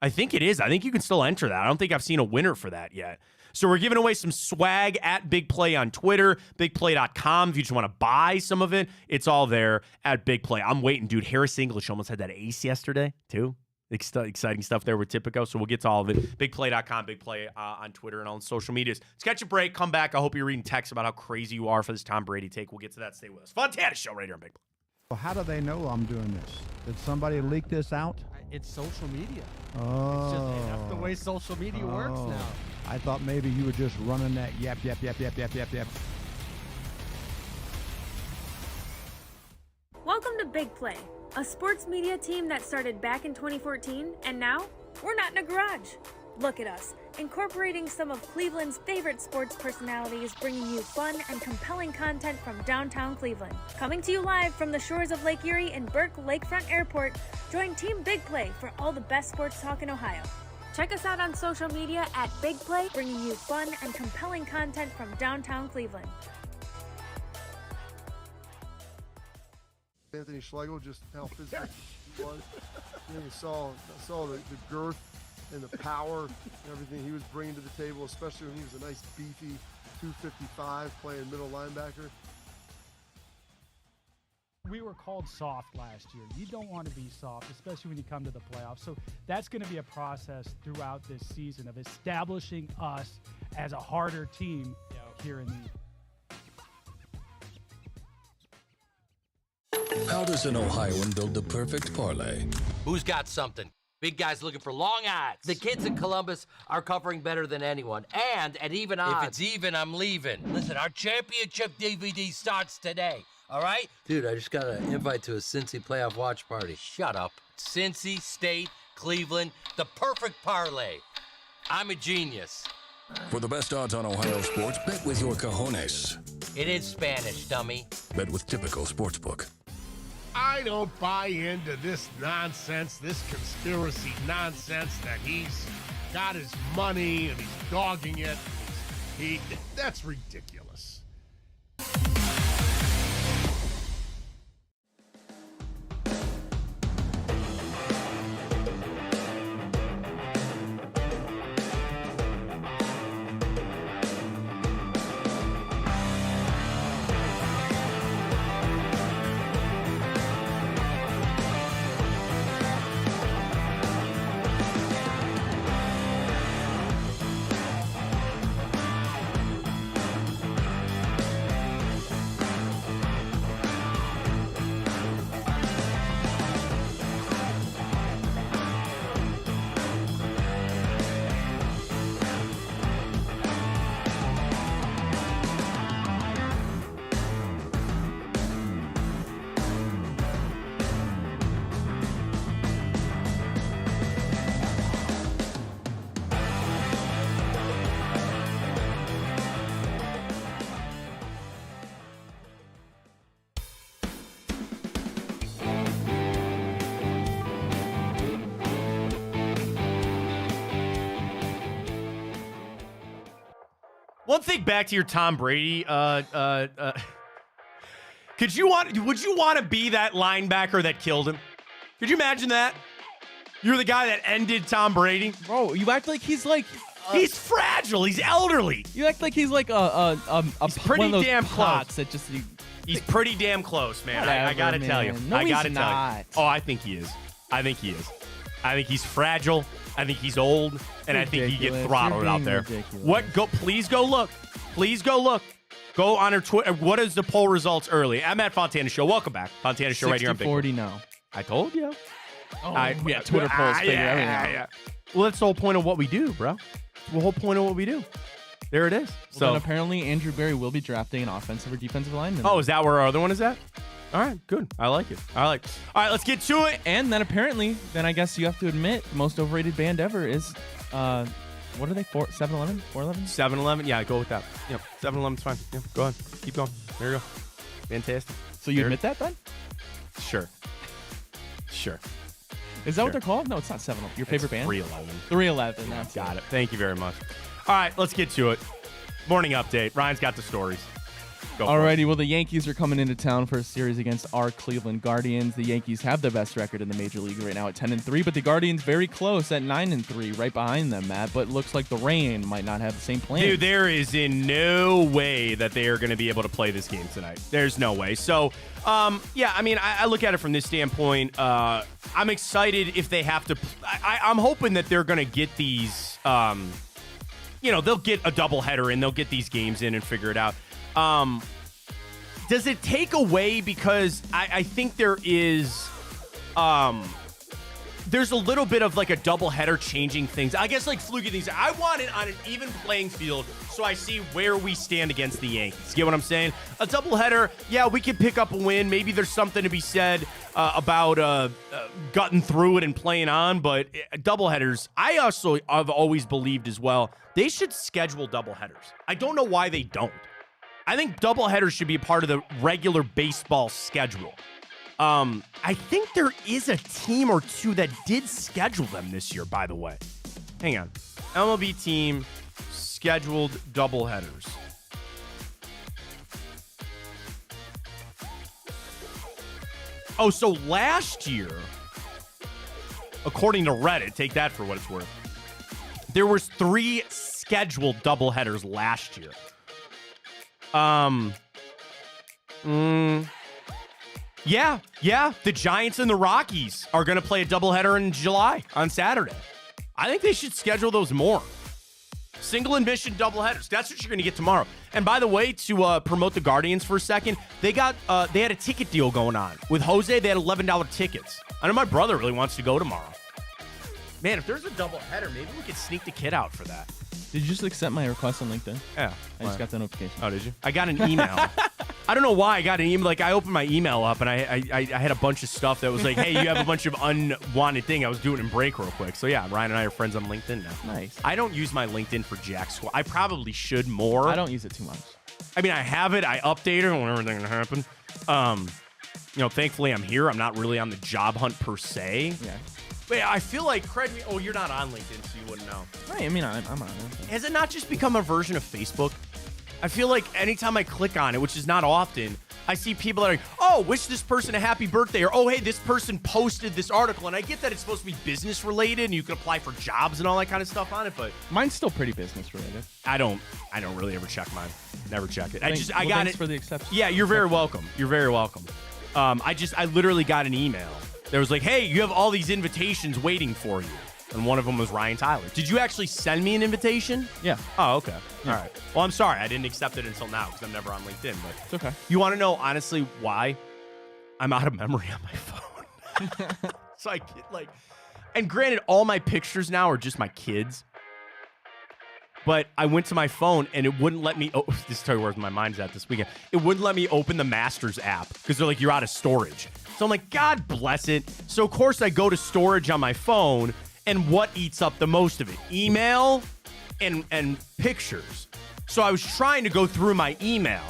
I think it is. I think you can still enter that. I don't think I've seen a winner for that yet. So we're giving away some swag at Big Play on Twitter, bigplay.com. If you just want to buy some of it, it's all there at Big Play. I'm waiting, dude. Harris English almost had that ace yesterday, too. Exciting stuff there with Tipico. So we'll get to all of it. BigPlay.com, Big Play on Twitter and on social medias. Let's catch a break. Come back. I hope you're reading texts about how crazy you are for this Tom Brady take. We'll get to that. Stay with us. Fontana Show right here on Big Play. Well, how do they know I'm doing this? Did somebody leak this out? It's social media. Oh. It's just, that's the way social media works now. I thought maybe you were just running that yap. Welcome to Big Play, a sports media team that started back in 2014, and now we're not in a garage. Look at us, incorporating some of Cleveland's favorite sports personalities, bringing you fun and compelling content from downtown Cleveland. Coming to you live from the shores of Lake Erie and Burke Lakefront Airport, join Team Big Play for all the best sports talk in Ohio. Check us out on social media at Big Play, bringing you fun and compelling content from downtown Cleveland. Anthony Schlegel, just how physical he was. You saw the girth and the power and everything he was bringing to the table, especially when he was a nice beefy 255 playing middle linebacker. We were called soft last year. You don't want to be soft, especially when you come to the playoffs. So that's going to be a process throughout this season of establishing us as a harder team here in the How does an Ohioan build the perfect parlay? Who's got something? Big guys looking for long odds. The kids in Columbus are covering better than anyone. And at even odds. If it's even, I'm leaving. Listen, our championship DVD starts today. All right? Dude, I just got an invite to a Cincy playoff watch party. Shut up. Cincy, State, Cleveland, the perfect parlay. I'm a genius. For the best odds on Ohio sports, bet with your cojones. It is Spanish, dummy. Bet with Typical Sportsbook. I don't buy into this nonsense, this conspiracy nonsense that he's got his money and he's dogging it. That's ridiculous. One thing back to your Tom Brady. Would you want to be that linebacker that killed him? Could you imagine that? You're the guy that ended Tom Brady. Bro, you act like he's like he's fragile. He's elderly. You act like he's like He's pretty one of those damn pots close. that just He's pretty damn close, man. I Whatever, gotta tell you. man. No, I gotta he's tell not. you. Oh, I think he is. I think he's fragile. I think he's old, and I think he gets Ridiculous. throttled You're out being there. ridiculous. Please go look. Please go look. Go on her Twitter. What is the poll results early? I'm at Fontana Show. Welcome back. Fontana Show right here on Big 40 now. I told you. Oh, yeah, Twitter polls figure everything out. Well, that's the whole point of what we do, bro. The whole point of what we do. There it is. So then apparently Andrew Berry will be drafting an offensive or defensive lineman. Oh, is that where our other one is at? All right, good. I like it. All right, let's get to it. And then apparently, I guess you have to admit, the most overrated band ever is, what are they, 7-Eleven? 4-11? 7-Eleven? Yeah, go with that. Yep, 7-Eleven's fine. Yeah, go ahead. Keep going. There you go. Fantastic. So you admit that then? Sure. Is that what they're called? No, it's not 7-Eleven. Your favorite band? 311. 311. That's Got it. Thank you very much. All right, let's get to it. Morning update. Ryan's got the stories. Go for it. Alrighty, well, the Yankees are coming into town for a series against our Cleveland Guardians. The Yankees have the best record in the Major League right now at 10-3, but the Guardians very close at 9-3, right behind them, Matt. But it looks like the rain might not have the same plan. Dude, there is in no way that they are going to be able to play this game tonight. There's no way. So, yeah, I mean, I look at it from this standpoint. I'm excited if they have to. I'm hoping that they're going to get these. They'll get a doubleheader and they'll get these games in and figure it out. Does it take away, because I think there is there's a little bit of like a doubleheader changing things. I guess like fluky things. I want it on an even playing field so I see where we stand against the Yankees. Get what I'm saying? A doubleheader, yeah, we can pick up a win. Maybe there's something to be said about gutting through it and playing on, but doubleheaders, I've always believed as well, they should schedule doubleheaders. I don't know why they don't. I think doubleheaders should be a part of the regular baseball schedule. I think there is a team or two that did schedule them this year, by the way. Hang on. MLB team scheduled doubleheaders. Oh, so last year, according to Reddit, take that for what it's worth, there was 3 scheduled doubleheaders last year. Yeah. The Giants and the Rockies are going to play a doubleheader in July on Saturday. I think they should schedule those more. Single admission doubleheaders. That's what you're going to get tomorrow. And by the way, to promote the Guardians for a second, they had a ticket deal going on with Jose. They had $11 tickets. I know my brother really wants to go tomorrow. Man, if there's a doubleheader, maybe we could sneak the kid out for that. Did you just accept my request on LinkedIn? Yeah. I just got the notification. Oh, did you? I got an email. I don't know why I got an email. Like, I opened my email up, and I had a bunch of stuff that was like, hey, you have a bunch of unwanted thing. I was doing it in break real quick. So, yeah, Ryan and I are friends on LinkedIn now. Nice. I don't use my LinkedIn for jack squat. I probably should more. I don't use it too much. I mean, I have it. I update it when everything can happen. Thankfully, I'm here. I'm not really on the job hunt per se. Yeah. But I feel like, Craig, you're not on LinkedIn, so you wouldn't know. Right, I mean, I'm on it. Has it not just become a version of Facebook? I feel like anytime I click on it, which is not often, I see people that are like, oh, wish this person a happy birthday, or oh, hey, this person posted this article. And I get that it's supposed to be business related and you can apply for jobs and all that kind of stuff on it, but mine's still pretty business related. I don't really ever check mine. Never check it. Thanks Thanks for the exception. Yeah, you're very welcome. You're very welcome. I literally got an email. There was like, hey, you have all these invitations waiting for you. And one of them was Ryan Tyler. Did you actually send me an invitation? Yeah. Oh, okay. Yeah. All right. Well, I'm sorry. I didn't accept it until now because I'm never on LinkedIn. But It's okay. you want to know, honestly, why? I'm out of memory on my phone. So I get like, and granted, all my pictures now are just my kids. But I went to my phone and it wouldn't let me. Oh, this is tell you where my mind's at this weekend. It wouldn't let me open the Masters app because they're like, you're out of storage. So I'm like, God bless it. So of course I go to storage on my phone, and what eats up the most of it? Email and pictures. So I was trying to go through my email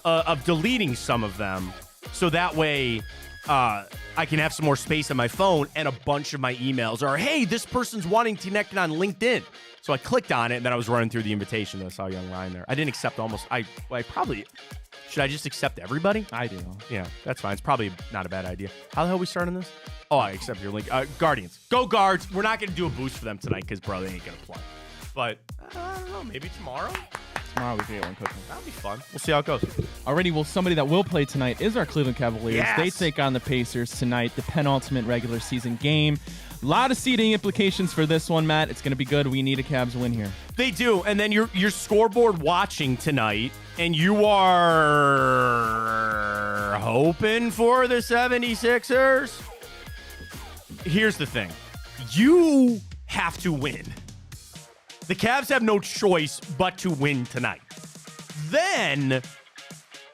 of deleting some of them, so that way I can have some more space on my phone. And a bunch of my emails are, hey, this person's wanting to connect on LinkedIn. So I clicked on it, and then I was running through the invitation, and I saw young Ryan there. I didn't accept should I just accept everybody? I do. Yeah, that's fine. It's probably not a bad idea. How the hell are we starting this? Oh, I accept your link. Guardians. Go Guards. We're not going to do a boost for them tonight because, bro, they ain't going to play. But, I don't know, maybe tomorrow? Tomorrow we can get one cooking. That'll be fun. We'll see how it goes. Alrighty, well, somebody that will play tonight is our Cleveland Cavaliers. Yes! They take on the Pacers tonight, the penultimate regular season game. A lot of seeding implications for this one, Matt. It's going to be good. We need a Cavs win here. They do. And then you're scoreboard watching tonight, and you are hoping for the 76ers. Here's the thing. You have to win. The Cavs have no choice but to win tonight. Then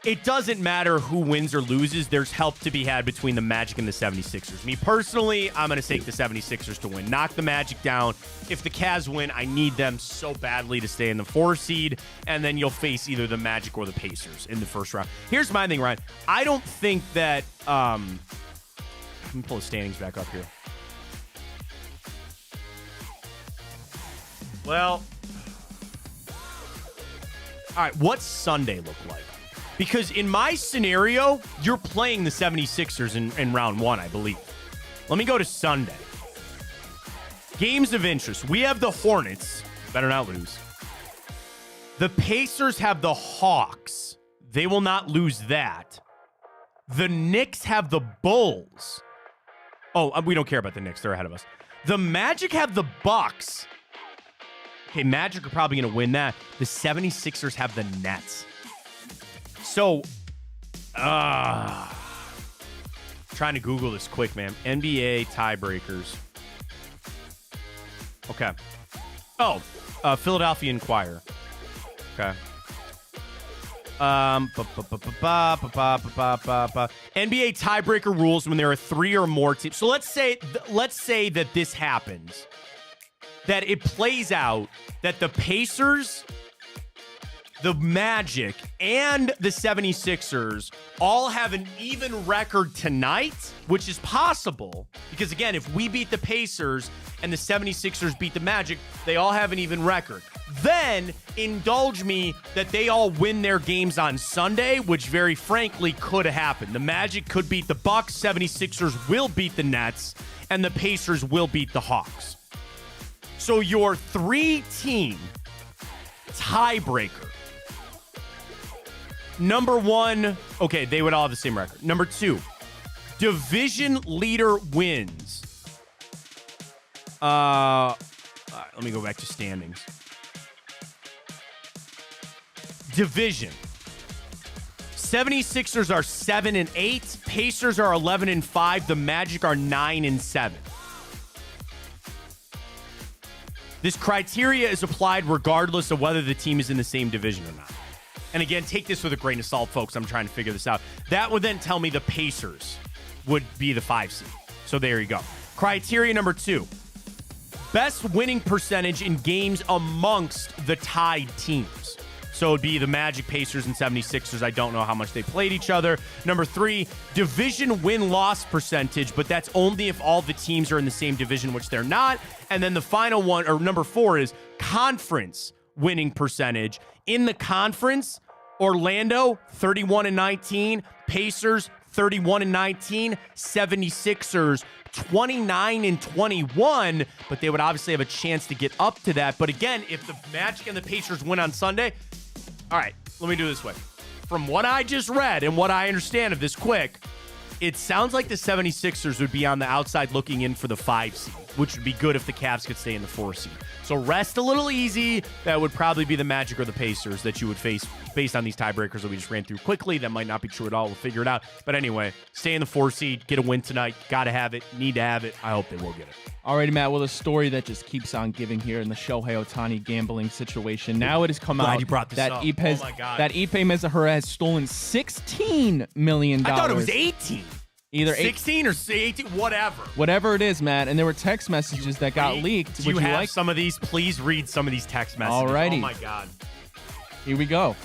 it doesn't matter who wins or loses. There's help to be had between the Magic and the 76ers. Me personally, I'm going to take the 76ers to win. Knock the Magic down. If the Cavs win, I need them so badly to stay in the 4 seed, and then you'll face either the Magic or the Pacers in the first round. Here's my thing, Ryan. I don't think that let me pull the standings back up here. Well, all right, what's Sunday look like? Because in my scenario, you're playing the 76ers in round 1, I believe. Let me go to Sunday. Games of interest. We have the Hornets. Better not lose. The Pacers have the Hawks. They will not lose that. The Knicks have the Bulls. Oh, we don't care about the Knicks. They're ahead of us. The Magic have the Bucks. Okay, Magic are probably going to win that. The 76ers have the Nets. So, trying to Google this quick, man. NBA tiebreakers. Okay. Oh, Philadelphia Inquirer. Okay. NBA tiebreaker rules when there are 3 or more teams. So let's say that this happens. That it plays out that the Pacers, the Magic, and the 76ers all have an even record tonight, which is possible. Because, again, if we beat the Pacers and the 76ers beat the Magic, they all have an even record. Then indulge me that they all win their games on Sunday, which very frankly could happen. The Magic could beat the Bucks, 76ers will beat the Nets, and the Pacers will beat the Hawks. So your 3-team tiebreaker. Number 1, okay, they would all have the same record. Number 2, division leader wins. Let me go back to standings. Division. 76ers are 7-8. Pacers are 11-5. The Magic are 9-7. This criteria is applied regardless of whether the team is in the same division or not. And again, take this with a grain of salt, folks. I'm trying to figure this out. That would then tell me the Pacers would be the 5 seed. So there you go. Criteria number 2. Best winning percentage in games amongst the tied teams. So it would be the Magic, Pacers, and 76ers. I don't know how much they played each other. Number 3, division win-loss percentage, but that's only if all the teams are in the same division, which they're not. And then the final one, or number 4, is conference winning percentage. In the conference, Orlando, 31-19. Pacers, 31-19. 76ers, 29-21, but they would obviously have a chance to get up to that. But again, if the Magic and the Pacers win on Sunday, all right, let me do it this way. From what I just read and what I understand of this quick, it sounds like the 76ers would be on the outside looking in for the 5 seed, which would be good if the Cavs could stay in the 4 seed. So rest a little easy. That would probably be the Magic or the Pacers that you would face based on these tiebreakers that we just ran through quickly. That might not be true at all. We'll figure it out. But anyway, stay in the 4 seed, get a win tonight. Got to have it, need to have it. I hope they will get it. Alrighty, Matt. Well, the story that just keeps on giving here in the Shohei Ohtani gambling situation. Now it has come out you brought this that up. Ipe Oh my God. Mizahara has stolen $16 million. I thought it was 18. Either 16 or 18, whatever it is, Matt. And there were text messages that got leaked. Do you have some of these? Please read some of these text messages. Alrighty. Oh my God. Here we go.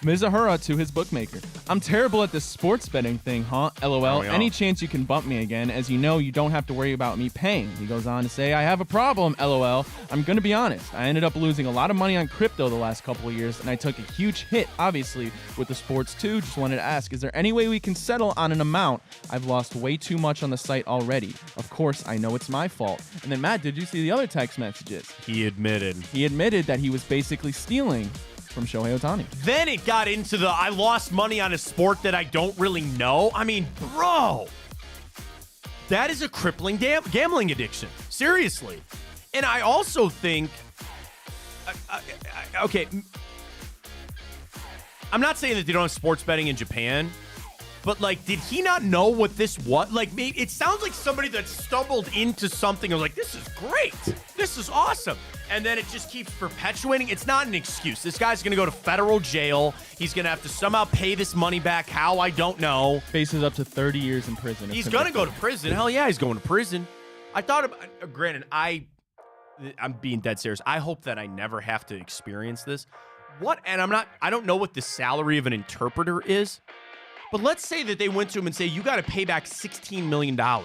Mizahara to his bookmaker. I'm terrible at this sports betting thing, huh? LOL. Any chance you can bump me again? As you know, you don't have to worry about me paying. He goes on to say, I have a problem, LOL. I'm going to be honest. I ended up losing a lot of money on crypto the last couple of years, and I took a huge hit, obviously, with the sports too. Just wanted to ask, is there any way we can settle on an amount? I've lost way too much on the site already. Of course, I know it's my fault. And then, Matt, did you see the other text messages? He admitted that he was basically stealing from Shohei Ohtani. Then it got into the I lost money on a sport that I don't really know. I mean, bro, that is a crippling gambling addiction. Seriously. And I also think, okay, I'm not saying that they don't have sports betting in Japan, but like, did he not know what this was? Like, maybe it sounds like somebody that stumbled into something and was like, this is great. This is awesome. And then it just keeps perpetuating. It's not an excuse. This guy's going to go to federal jail. He's going to have to somehow pay this money back. How? I don't know. Faces up to 30 years in prison. He's going to go to prison. Hell yeah, he's going to prison. I thought about, granted, I'm being dead serious. I hope that I never have to experience this. I don't know what the salary of an interpreter is, but let's say that they went to him and say, you got to pay back $16 million. And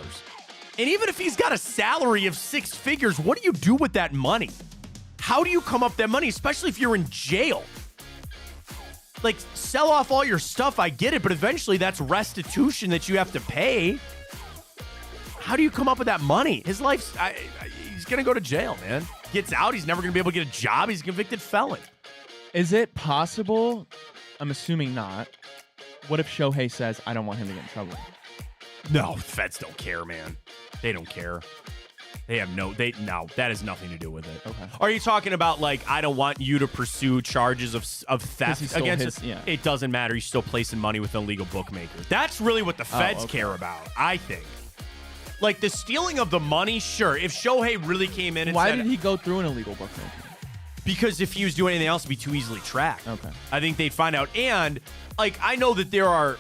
even if he's got a salary of 6 figures, what do you do with that money? How do you come up that money, especially if you're in jail? Like, sell off all your stuff, I get it, but eventually that's restitution that you have to pay. How do you come up with that money? His life's, he's going to go to jail, man. Gets out, he's never going to be able to get a job. He's a convicted felon. Is it possible? I'm assuming not. What if Shohei says, I don't want him to get in trouble? No, feds don't care, man. They don't care. They have no, that has nothing to do with it. Okay. Are you talking about, like, I don't want you to pursue charges of theft against us? Yeah. It doesn't matter. You're still placing money with an illegal bookmaker. That's really what the feds care about, I think. Like, the stealing of the money, sure. If Shohei really came in and Why said, did he go through an illegal bookmaker? Because if he was doing anything else, it'd be too easily tracked. Okay. I think they'd find out. And, like, I know that there are,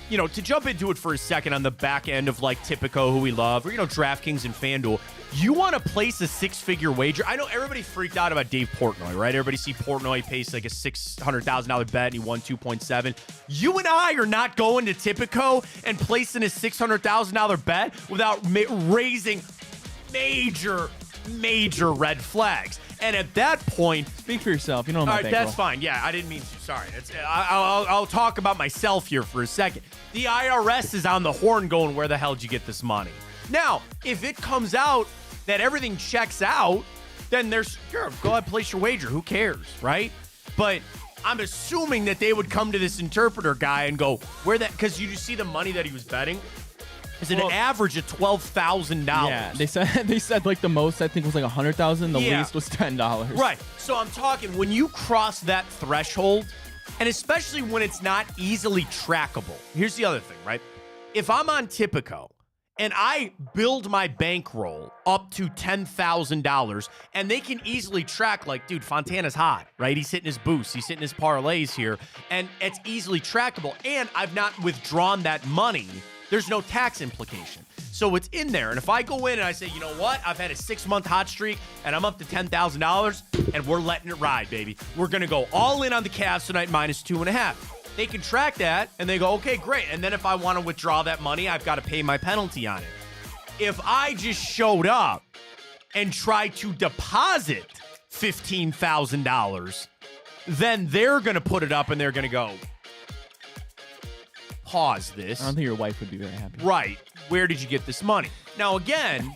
you know, to jump into it for a second on the back end of, like, Tipico, who we love, or, you know, DraftKings and FanDuel, you want to place a six-figure wager. I know everybody freaked out about Dave Portnoy, right? Everybody see Portnoy place, like, a $600,000 bet, and he won 2.7. You and I are not going to Tipico and placing a $600,000 bet without raising major red flags. And at that point, speak for yourself. You know my all right, that's fine. Yeah, I didn't mean to. Sorry. I'll talk about myself here for a second. The IRS is on the horn going, where the hell did you get this money? Now, if it comes out that everything checks out, then sure, go ahead, place your wager. Who cares, right? But I'm assuming that they would come to this interpreter guy and go, because you see the money that he was betting? Is an average of $12,000. Yeah, they said like the most, I think, was like $100,000. The least was $10. Right. So I'm talking, when you cross that threshold, and especially when it's not easily trackable. Here's the other thing, right? If I'm on Tipico and I build my bankroll up to $10,000, and they can easily track, like, dude, Fontana's hot, right? He's hitting his boosts, he's hitting his parlays here, and it's easily trackable. And I've not withdrawn that money. There's no tax implication. So it's in there. And if I go in and I say, you know what? I've had a 6-month hot streak and I'm up to $10,000 and we're letting it ride, baby. We're going to go all in on the Cavs tonight -2.5. They can track that and they go, okay, great. And then if I want to withdraw that money, I've got to pay my penalty on it. If I just showed up and tried to deposit $15,000, then they're going to put it up and they're going to go, pause this. I don't think your wife would be very happy. Right. Where did you get this money? Now, again,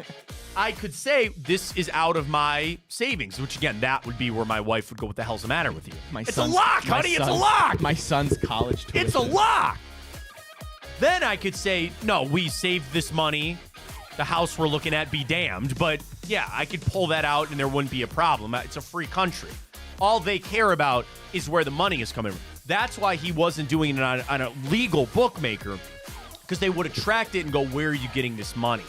I could say this is out of my savings, which, again, that would be where my wife would go, what the hell's the matter with you? It's a lock, honey. It's a lock. My son's college tuition. It's a lock. Then I could say, no, we saved this money. The house we're looking at be damned. But, yeah, I could pull that out and there wouldn't be a problem. It's a free country. All they care about is where the money is coming from. That's why he wasn't doing it on a legal bookmaker, because they would have tracked it and go, where are you getting this money?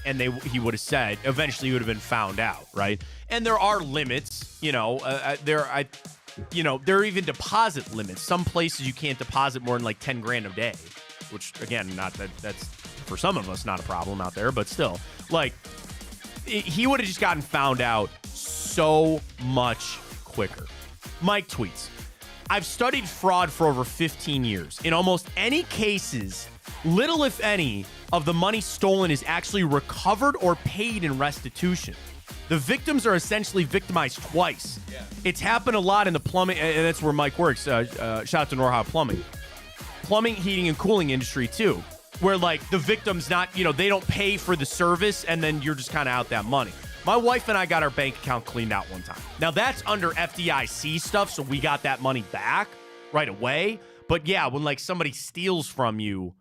And he would have said, eventually he would have been found out, right? And there are limits, there are even deposit limits. Some places you can't deposit more than like 10 grand a day, which, again, that's for some of us not a problem out there, but still, like, he would have just gotten found out so much quicker. Mike tweets, I've studied fraud for over 15 years. In almost any cases, little, if any, of the money stolen is actually recovered or paid in restitution. The victims are essentially victimized twice. Yeah. It's happened a lot in the plumbing, and that's where Mike works. Shout out to Norhow Plumbing. Plumbing, heating, and cooling industry, too, where, like, the victim's not, they don't pay for the service, and then you're just kind of out that money. My wife and I got our bank account cleaned out one time. Now, that's under FDIC stuff, so we got that money back right away. But, yeah, when, like, somebody steals from you,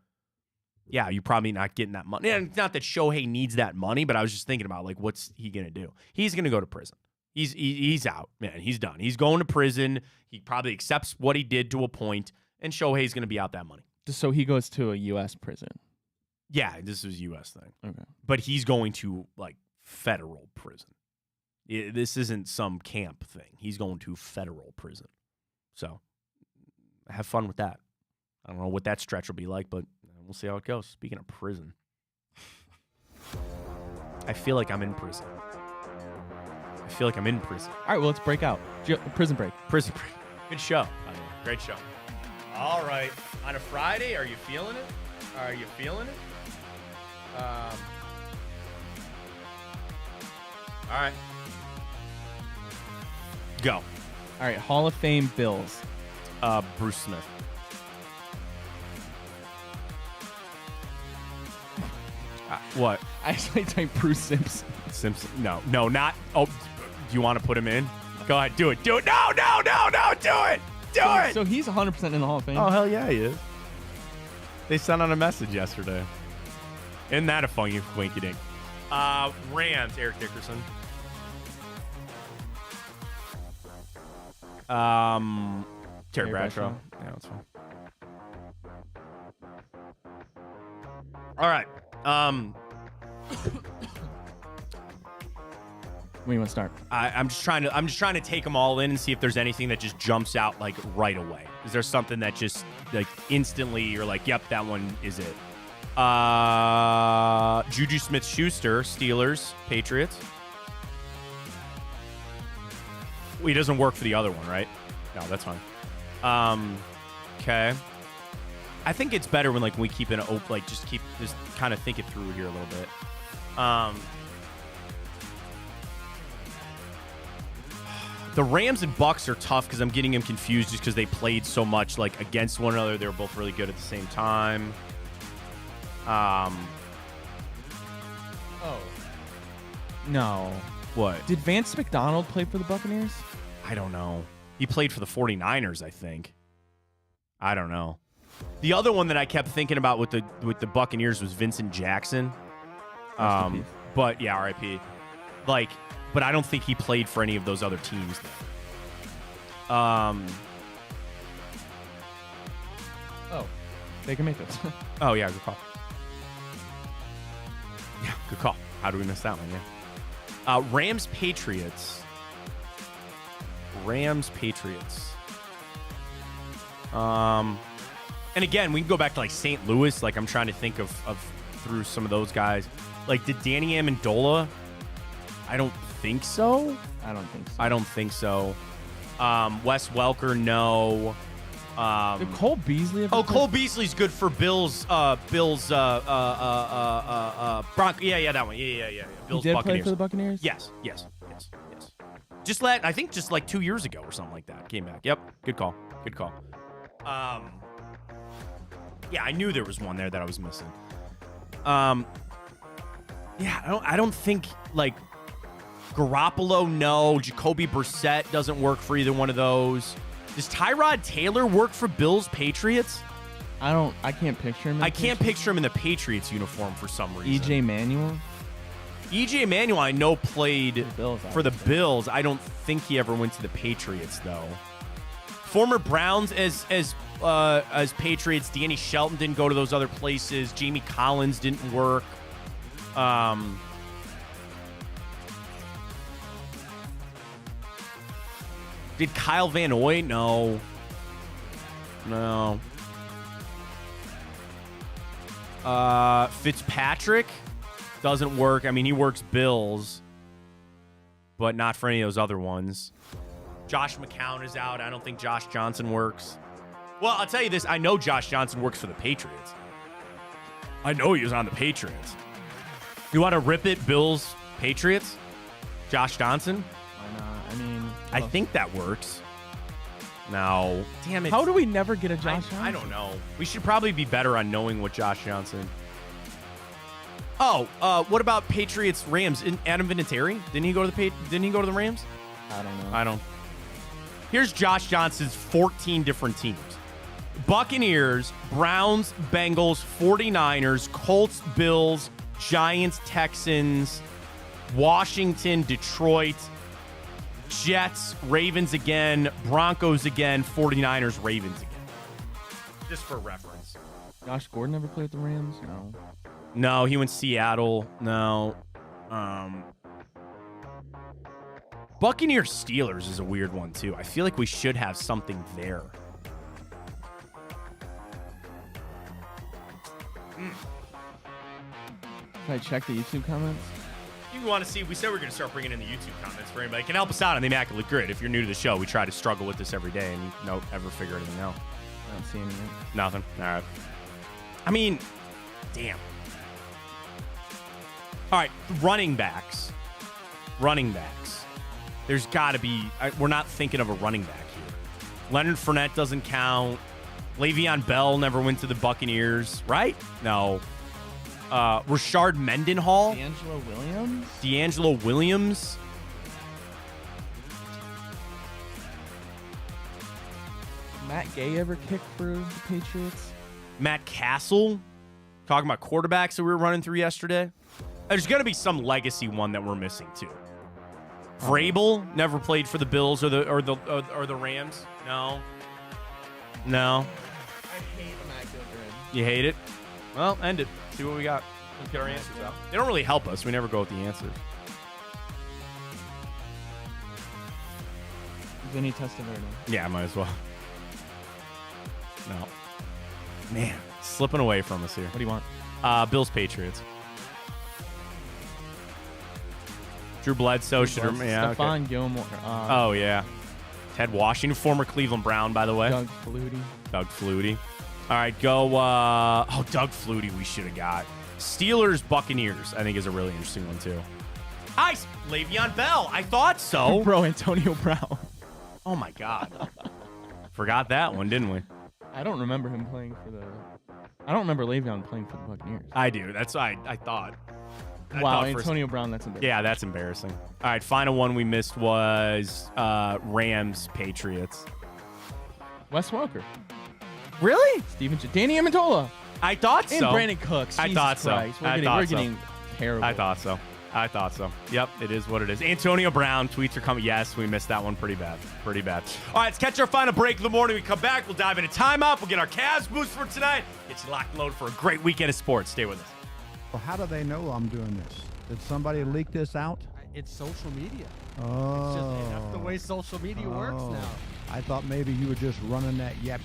yeah, you're probably not getting that money. And it's not that Shohei needs that money, but I was just thinking about, like, what's he going to do? He's going to go to prison. He's out, man. He's done. He's going to prison. He probably accepts what he did to a point, and Shohei's going to be out that money. So he goes to a U.S. prison. Yeah, this is a U.S. thing. Okay. But he's going to, like, federal prison. This isn't some camp thing. He's going to federal prison. So have fun with that. I don't know what that stretch will be like, but we'll see how it goes. Speaking of prison, I feel like I'm in prison. All right, well, let's break out. Prison break. Prison break. Good show, by the way. Great show. All right. On a Friday, are you feeling it? All right. Go. All right, Hall of Fame Bills. Bruce Smith. What? I actually typed Bruce Simpson. Simpson? No, not. Oh, do you want to put him in? Go ahead, do it. Do it. No, do it. Do it. So he's 100% in the Hall of Fame. Oh, hell yeah, he is. They sent out a message yesterday. Isn't that a funny winky dink? Rams, Eric Dickerson. Terry Bradshaw. Yeah, that's fine. All right. Where you want to start? I'm just trying to take them all in and see if there's anything that just jumps out like right away. Is there something that just like instantly you're like, yep, that one is it? Juju Smith-Schuster, Steelers, Patriots. Well, he doesn't work for the other one, right? No, that's fine. Okay. I think it's better when like we keep it open, like just kind of think it through here a little bit. The Rams and Bucks are tough because I'm getting them confused just because they played so much like against one another. They were both really good at the same time. Oh. No. What? Did Vance McDonald play for the Buccaneers? I don't know. He played for the 49ers, I think. I don't know. The other one that I kept thinking about with the Buccaneers was Vincent Jackson. But yeah, RIP. Like, but I don't think he played for any of those other teams. Oh, Baker Mayfield. Oh yeah, good call. Yeah, good call. How do we miss that one? Yeah. Rams Patriots. And again, we can go back to like St. Louis. Like I'm trying to think of through some of those guys. Like, did Danny Amendola? I don't think so. I don't think so. Wes Welker, no. Did Cole Beasley ever play? Cole Beasley's good for Bills. Bronco. Yeah, that one. Yeah. Bills, he did Buccaneers. play for the Buccaneers? Yes. Just like 2 years ago or something like that. Came back. Yep. Good call. Yeah, I knew there was one there that I was missing. Yeah, I don't think like Garoppolo, no. Jacoby Brissett doesn't work for either one of those. Does Tyrod Taylor work for Bills Patriots? I can't picture him. I can't picture him in the Patriots uniform for some reason. EJ Manuel? EJ Manuel, I know played for the Bills. I don't think he ever went to the Patriots though. Former Browns as Patriots. Danny Shelton didn't go to those other places. Jamie Collins didn't work. Did Kyle Van Noy? No. Fitzpatrick doesn't work. I mean, he works Bills, but not for any of those other ones. Josh McCown is out. I don't think Josh Johnson works. Well, I'll tell you this. I know Josh Johnson works for the Patriots. I know he was on the Patriots. You want to rip it, Bills, Patriots? Josh Johnson? Why not? I mean, I think that works. No. Damn it. How do we never get a Josh Johnson? I don't know. We should probably be better on knowing what Josh Johnson. Oh, what about Patriots Rams? Adam Vinatieri? Didn't he go to the Rams? I don't know. Here's Josh Johnson's 14 different teams. Buccaneers, Browns, Bengals, 49ers, Colts, Bills, Giants, Texans, Washington, Detroit, Jets, Ravens again, Broncos again, 49ers, Ravens again. Just for reference. Josh Gordon ever played with the Rams? No, he went Seattle. No. Buccaneers Steelers is a weird one too. I feel like we should have something there. Can I check the YouTube comments? You want to see? We said we are going to start bringing in the YouTube comments for anybody. It can help us out on the Immaculate Grid. If you're new to the show, we try to struggle with this every day and don't ever figure anything out. I don't see anything. Nothing. All right. I mean, damn. All right, running backs. There's got to be. We're not thinking of a running back here. Leonard Fournette doesn't count. Le'Veon Bell never went to the Buccaneers, right? No. Rashard Mendenhall. D'Angelo Williams. Matt Gay ever kicked for the Patriots? Matt Castle. Talking about quarterbacks that we were running through yesterday. There's going to be some legacy one that we're missing too. Vrabel never played for the Bills or the Rams. No. I hate Matt Gilbert. You hate it? Well, end it. See what we got. Let's get our answers out. They don't really help us. We never go with the answers. Vinny Testaverde. Yeah, might as well. No. Man, slipping away from us here. What do you want? Bills Patriots. Drew Bledsoe should yeah. Stephon Okay. Gilmore. Oh yeah. Ted Washington, former Cleveland Brown, by the way. Doug Flutie. Doug Flutie. All right, go. Doug Flutie. We should have got Steelers Buccaneers. I think is a really interesting one too. Nice, Le'Veon Bell. I thought so. Bro, Antonio Brown. Oh my God. Forgot that one, didn't we? I don't remember him playing for the. I don't remember Le'Veon playing for the Buccaneers. I do. That's I thought. Wow, Antonio Brown. That's embarrassing. Yeah, that's embarrassing. All right, final one we missed was Rams Patriots. Wes Welker. Really? Danny Amendola. I thought so. And Brandon Cooks. I thought so. We're getting terrible. I thought so. Yep, it is what it is. Antonio Brown, tweets are coming. Yes, we missed that one pretty bad. All right, let's catch our final break of the morning. We come back, we'll dive into timeout. We'll get our Cavs boost for tonight. Get you locked and loaded for a great weekend of sports. Stay with us. Well, how do they know I'm doing this? Did somebody leak this out? It's social media. Oh. It's just that's the way social media works now. I thought maybe you were just running that yep.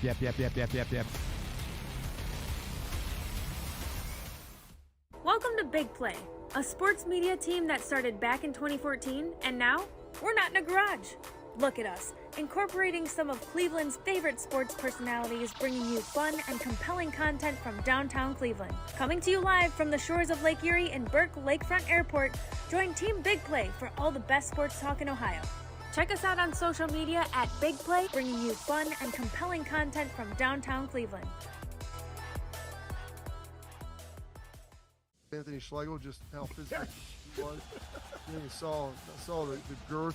Welcome to Big Play, a sports media team that started back in 2014, and now we're not in a garage. Look at us, incorporating some of Cleveland's favorite sports personalities, bringing you fun and compelling content from downtown Cleveland. Coming to you live from the shores of Lake Erie and Burke Lakefront Airport, join Team Big Play for all the best sports talk in Ohio. Check us out on social media at Big Play, bringing you fun and compelling content from downtown Cleveland. Anthony Schlegel, just how physical he was. You saw the girth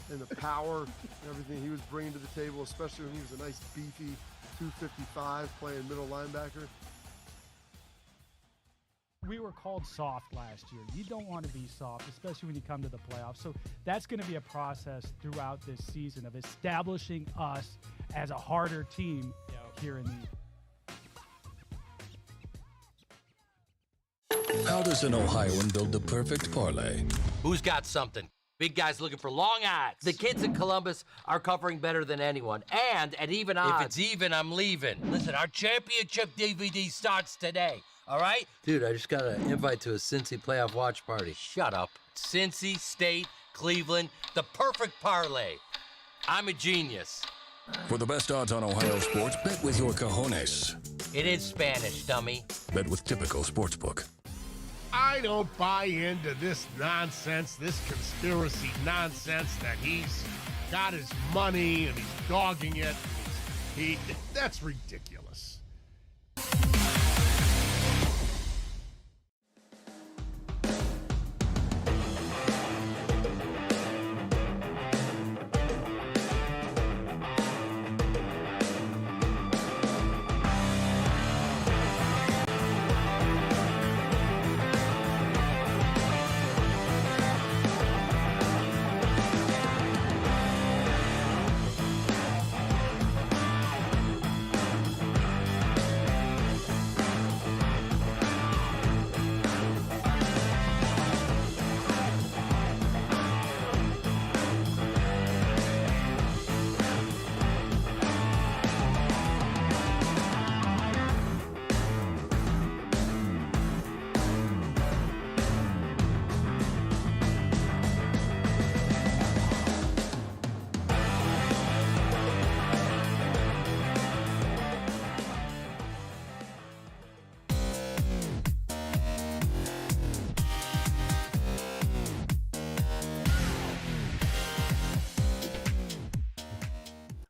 and the power and everything he was bringing to the table, especially when he was a nice beefy 255 playing middle linebacker. We were called soft last year. You don't want to be soft, especially when you come to the playoffs. So that's going to be a process throughout this season of establishing us as a harder team here in the How does an Ohioan build the perfect parlay? Who's got something? Big guys looking for long odds. The kids in Columbus are covering better than anyone, and at even odds. If it's even, I'm leaving. Listen, our championship DVD starts today, all right? Dude, I just got an invite to a Cincy playoff watch party. Shut up. Cincy, State, Cleveland, the perfect parlay. I'm a genius. For the best odds on Ohio sports, bet with your cojones. It is Spanish, dummy. Bet with Typical Sportsbook. I don't buy into this nonsense, this conspiracy nonsense that he's got his money and he's dogging it. That's ridiculous.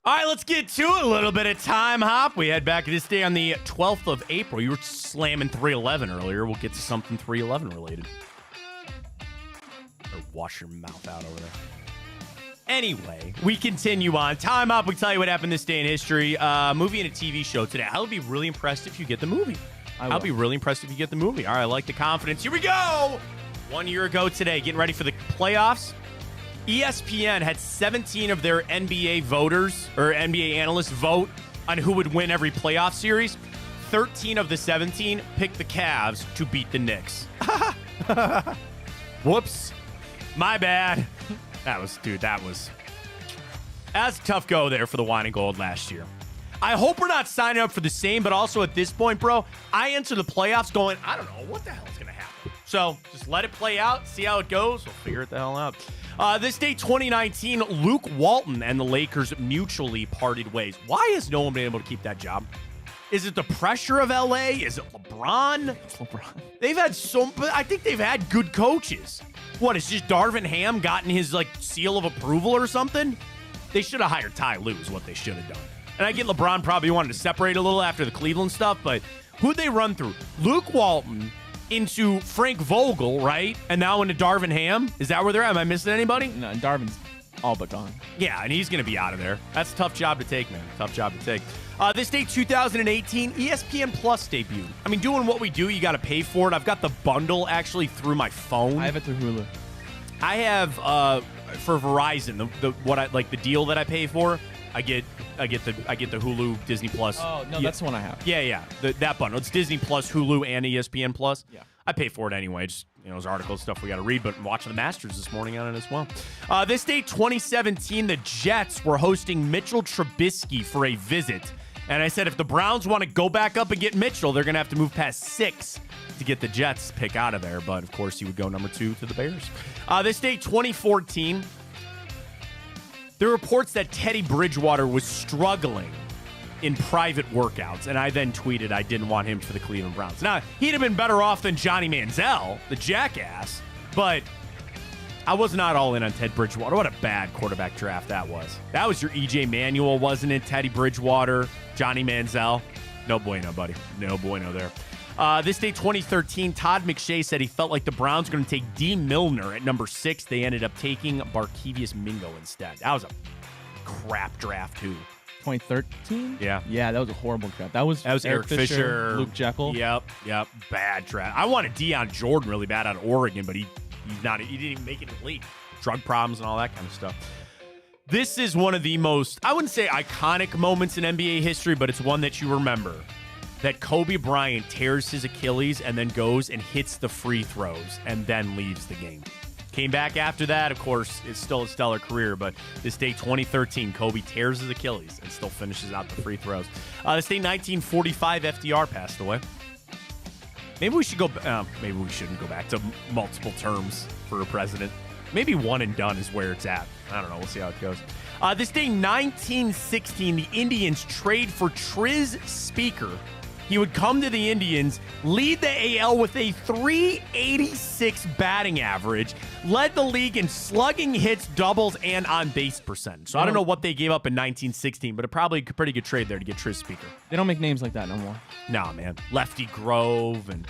All right, let's get to it. A little bit of time hop. We head back to this day on the 12th of April. You were slamming 311 earlier. We'll get to something 311 related. Or wash your mouth out over there. Anyway, we continue on. Time up. We tell you what happened this day in history. Movie and a TV show today. I'll be really impressed if you get the movie. I'll be really impressed if you get the movie. All right, I like the confidence. Here we go. 1 year ago today, getting ready for the playoffs. ESPN had 17 of their NBA voters or NBA analysts vote on who would win every playoff series. 13 of the 17 picked the Cavs to beat the Knicks. Whoops. My bad. That's a tough go there for the Wine and Gold last year. I hope we're not signing up for the same, but also at this point, bro, I enter the playoffs going, I don't know what the hell's going to happen. So just let it play out, see how it goes. We'll figure it the hell out. This day, 2019, Luke Walton and the Lakers mutually parted ways. Why has no one been able to keep that job? Is it the pressure of LA? Is it LeBron? It's LeBron. I think they've had good coaches. What, has just Darvin Ham gotten his seal of approval or something? They should have hired Ty Lue is what they should have done. And I get LeBron probably wanted to separate a little after the Cleveland stuff, but who'd they run through? Luke Walton into Frank Vogel, right? And now into Darvin Ham? Is that where they're at? Am I missing anybody? No, Darvin's all but gone. Yeah, and he's going to be out of there. That's a tough job to take, man. Tough job to take. This day, 2018, ESPN Plus debuted. I mean, doing what we do, you got to pay for it. I've got the bundle actually through my phone. I have it through Hulu. I have for Verizon the deal that I pay for. I get the Hulu Disney Plus. Oh no, that's the one I have. Yeah, that bundle. It's Disney Plus, Hulu, and ESPN Plus. Yeah, I pay for it anyway. Just those articles, stuff we got to read. But I'm watching the Masters this morning on it as well. This day, 2017, the Jets were hosting Mitchell Trubisky for a visit, and I said if the Browns want to go back up and get Mitchell, they're gonna have to move past 6 to get the Jets pick out of there. But of course, he would go number 2 to the Bears. This day, 2014. There are reports that Teddy Bridgewater was struggling in private workouts, and I then tweeted I didn't want him for the Cleveland Browns. Now, he'd have been better off than Johnny Manziel, the jackass, but I was not all in on Ted Bridgewater. What a bad quarterback draft that was. That was your E.J. Manuel, wasn't it? Teddy Bridgewater, Johnny Manziel. No bueno, buddy. No bueno there. This day, 2013, Todd McShay said he felt like the Browns were going to take D. Milner at number 6. They ended up taking Barkevious Mingo instead. That was a crap draft, too. 2013? Yeah. Yeah, that was a horrible draft. That was Eric Fisher, Luke Jekyll. Yep. Bad draft. I wanted Deion Jordan really bad out of Oregon, but he didn't even make it in the league. Drug problems and all that kind of stuff. This is one of the most, I wouldn't say iconic moments in NBA history, but it's one that you remember. That Kobe Bryant tears his Achilles and then goes and hits the free throws and then leaves the game. Came back after that, of course, it's still a stellar career, but this day, 2013, Kobe tears his Achilles and still finishes out the free throws. This day, 1945, FDR passed away. Maybe we shouldn't go back to multiple terms for a president. Maybe one and done is where it's at. I don't know. We'll see how it goes. This day, 1916, the Indians trade for Tris Speaker. He would come to the Indians, lead the AL with a .386 batting average, led the league in slugging, hits, doubles, and on-base percentage. So I don't know what they gave up in 1916, but a probably pretty good trade there to get Tris Speaker. They don't make names like that no more. Nah, man. Lefty Grove and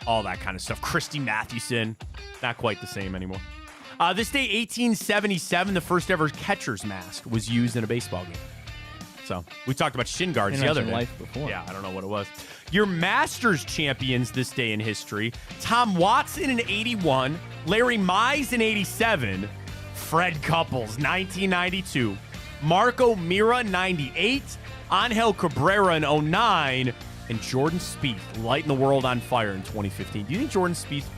all that kind of stuff. Christy Mathewson, not quite the same anymore. This day, 1877, the first ever catcher's mask was used in a baseball game. So we talked about shin guards the other day. Life before. Yeah, I don't know what it was. Your Masters champions this day in history: Tom Watson in 81, Larry Mize in 87, Fred Couples 1992, Marco Mira 98, Angel Cabrera in 09, and Jordan Spieth lighting the world on fire in 2015. Do you think Jordan Spieth's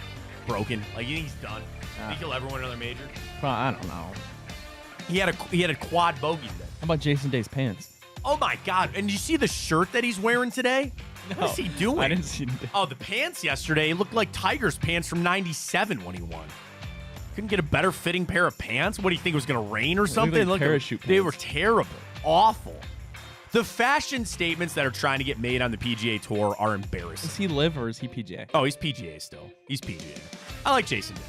broken? Like, you think he's done? Do you think he'll ever win another major? Well, I don't know. He had a quad bogey today. How about Jason Day's pants? Oh, my God. And you see the shirt that he's wearing today? No, what is he doing? I didn't see him. Oh, the pants yesterday looked like Tiger's pants from 97 when he won. Couldn't get a better fitting pair of pants? What do you think, it was going to rain or something? Like parachute pants. They were terrible. Awful. The fashion statements that are trying to get made on the PGA Tour are embarrassing. Does he live or is he PGA? Oh, he's PGA still. He's PGA. I like Jason Day.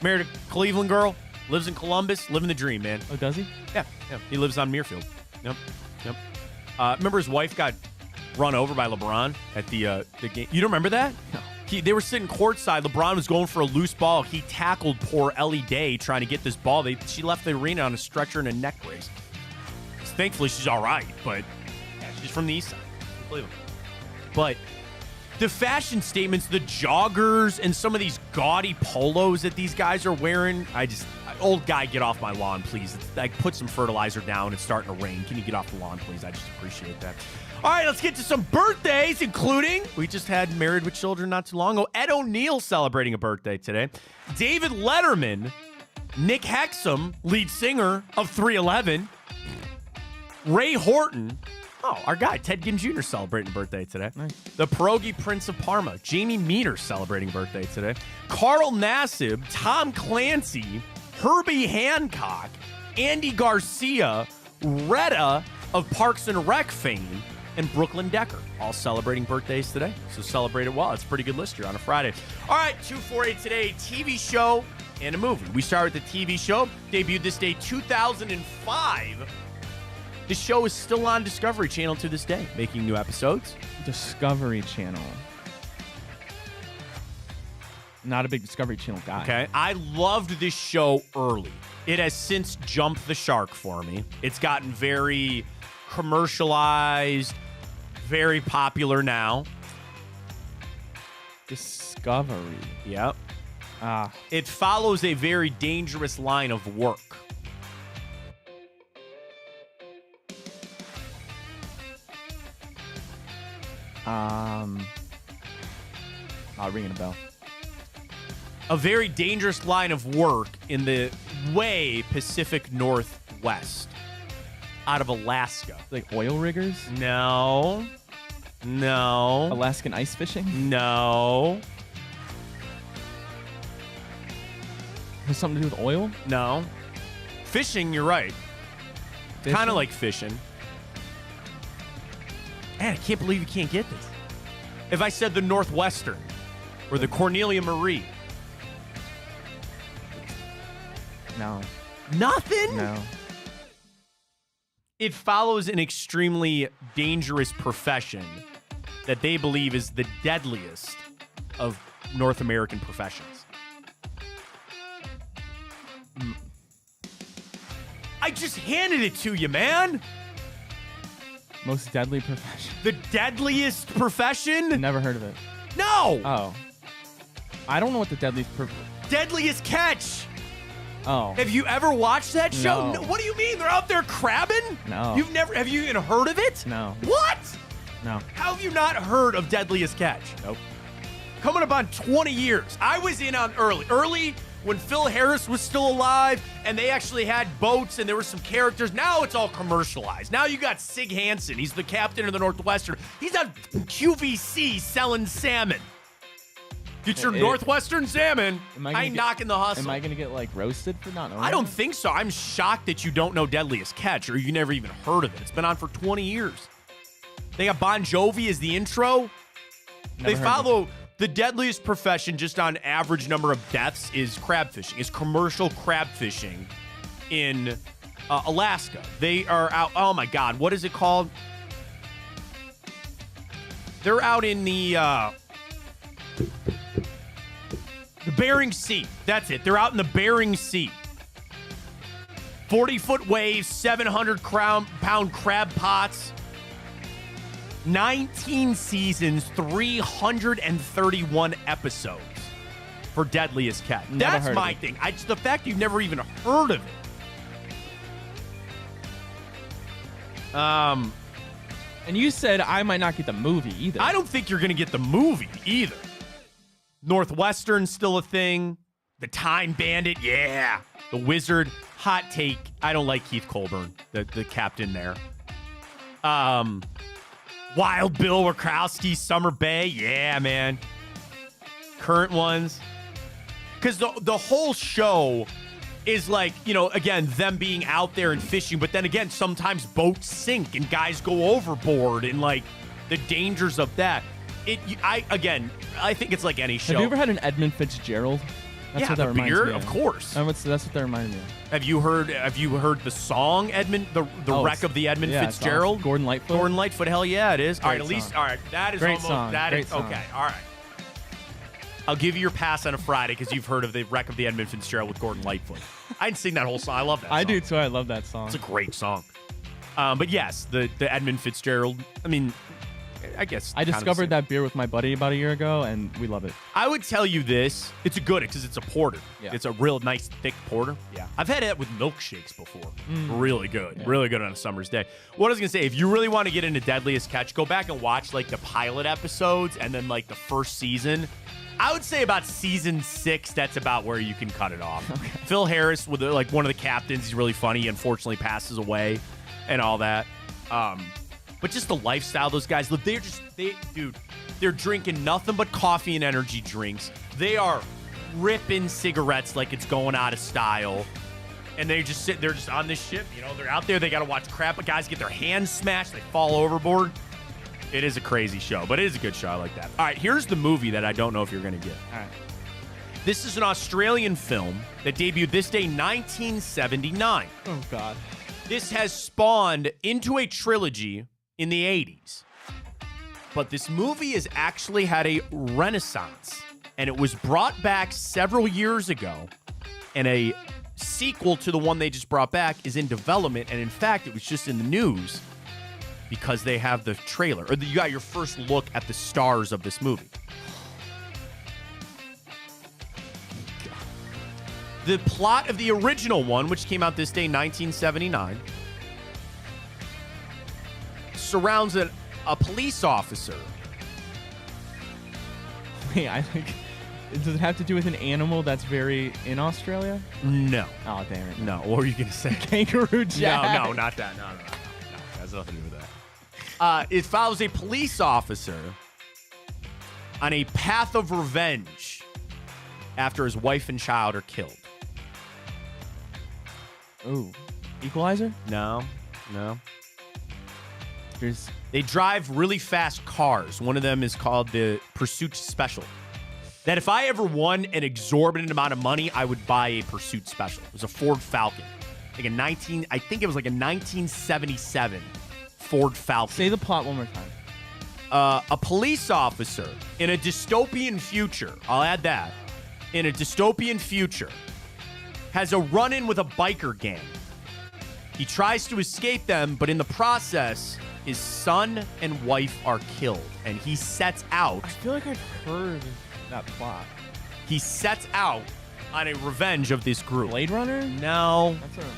Married a Cleveland girl. Lives in Columbus. Living the dream, man. Oh, does he? Yeah. He lives on Muirfield. Yep. Remember his wife got run over by LeBron at the game? You don't remember that? No. They were sitting courtside. LeBron was going for a loose ball. He tackled poor Ellie Day trying to get this ball. She left the arena on a stretcher and a neck brace. Thankfully, she's all right, but yeah, she's from the east side. Unbelievable. But the fashion statements, the joggers, and some of these gaudy polos that these guys are wearing, old guy, get off my lawn, please. It's like, put some fertilizer down. It's starting to rain. Can you get off the lawn, please? I just appreciate that. All right, let's get to some birthdays, including, we just had Married with Children not too long ago. Ed O'Neill celebrating a birthday today. David Letterman, Nick Hexum, lead singer of 311. Ray Horton, our guy, Ted Ginn Jr. celebrating a birthday today. Nice. The Pierogi Prince of Parma, Jamie Meter celebrating a birthday today. Carl Nassib, Tom Clancy, Herbie Hancock, Andy Garcia, Retta of Parks and Rec fame, and Brooklyn Decker, all celebrating birthdays today. So celebrate it well. It's a pretty good list here on a Friday. All right, 248 today, TV show and a movie. We start with the TV show. Debuted this day, 2005. The show is still on Discovery Channel to this day, making new episodes. Discovery Channel. Not a big Discovery Channel guy. Okay. I loved this show early. It has since jumped the shark for me. It's gotten very commercialized, very popular now. Discovery. Yep. It follows a very dangerous line of work. Not ringing a bell. A very dangerous line of work in the way Pacific Northwest, out of Alaska. Like oil riggers? No. Alaskan ice fishing? No. Has something to do with oil? No. Fishing, you're right. Kind of like fishing. Man, I can't believe you can't get this. If I said the Northwestern or the Cornelia Marie. No. Nothing? No. It follows an extremely dangerous profession that they believe is the deadliest of North American professions. I just handed it to you, man. Most deadly profession. The deadliest profession? Never heard of it. No. Oh. I don't know what the deadliest Deadliest catch. Oh. Have you ever watched that show? No. What do you mean? They're out there crabbing? No. Have you even heard of it? No. What? No. How have you not heard of Deadliest Catch? Nope. Coming up on 20 years. I was in on early when Phil Harris was still alive and they actually had boats and there were some characters. Now it's all commercialized. Now you got Sig Hansen. He's the captain of the Northwestern. He's on QVC selling salmon. Get your Northwestern salmon. I ain't knocking the hustle. Am I going to get like roasted for not knowing? I don't think so. I'm shocked that you don't know Deadliest Catch or you never even heard of it. It's been on for 20 years. They got Bon Jovi as the intro. They follow the deadliest profession just on average number of deaths is crab fishing, is commercial crab fishing in Alaska. They are out. Oh my God. What is it called? They're out in the Bering Sea. That's it. They're out in the Bering Sea. 40-foot waves, 700-pound crab pots. 19 seasons, 331 episodes for Deadliest Catch. That's my thing. The fact you've never even heard of it. And you said I might not get the movie either. I don't think you're going to get the movie either. Northwestern's still a thing. The Time Bandit, yeah. The Wizard, hot take. I don't like Keith Colburn, the captain there. Wild Bill Wachowski, Summer Bay, yeah, man. Current ones. Because the whole show is like, again, them being out there and fishing, but then again, sometimes boats sink and guys go overboard and like the dangers of that. I think it's like any show. Have you ever had an Edmund Fitzgerald That's yeah, what that the reminds beer, me of course. That's what that reminded me of. Have you heard the song Wreck of the Edmund Fitzgerald? Awesome. Gordon Lightfoot. Gordon Lightfoot, hell yeah, it is. All right, at Great least song. all right. That is Great almost song. that Great is song. okay. All right. I'll give you your pass on a Friday because you've heard of the Wreck of the Edmund Fitzgerald with Gordon Lightfoot. I didn't sing that whole song. I love that song. I do too. I love that song. It's a great song. But yes, the Edmund Fitzgerald. I mean, I guess I discovered that beer with my buddy about a year ago, and we love it. I would tell you this. It's a good because it's a porter. Yeah. It's a real nice, thick porter. Yeah. I've had it with milkshakes before. Really good. Yeah. Really good on a summer's day. What I was going to say, if you really want to get into Deadliest Catch, go back and watch like the pilot episodes and then like the first season. I would say about season 6, that's about where you can cut it off. Okay. Phil Harris, with like one of the captains, he's really funny. He unfortunately passes away and all that. But just the lifestyle those guys live, they're drinking nothing but coffee and energy drinks. They are ripping cigarettes like it's going out of style. And they're just on this ship, they're out there, they got to watch crap, but guys get their hands smashed, they fall overboard. It is a crazy show, but it is a good show. I like that. All right, here's the movie that I don't know if you're going to get. All right. This is an Australian film that debuted this day, 1979. Oh, God. This has spawned into a trilogy in the 80s. But this movie has actually had a renaissance, and it was brought back several years ago, and a sequel to the one they just brought back is in development, and in fact, it was just in the news because they have the trailer, or you got your first look at the stars of this movie. The plot of the original one, which came out this day, 1979, surrounds a police officer. Wait, I think. Does it have to do with an animal that's very in Australia? No. Oh, damn it. No. What were you going to say? Kangaroo Jack. No, not that. No. Has nothing to do with that. It follows a police officer on a path of revenge after his wife and child are killed. Ooh. Equalizer? No. There's. They drive really fast cars. One of them is called the Pursuit Special. That if I ever won an exorbitant amount of money, I would buy a Pursuit Special. It was a Ford Falcon. I think it was like a 1977 Ford Falcon. Say the plot one more time. A police officer in a dystopian future, I'll add that, in a dystopian future, has a run-in with a biker gang. He tries to escape them, but in the process, his son and wife are killed, and he sets out. I feel like I've heard that plot. He sets out on a revenge of this group. Blade Runner? No. That's a.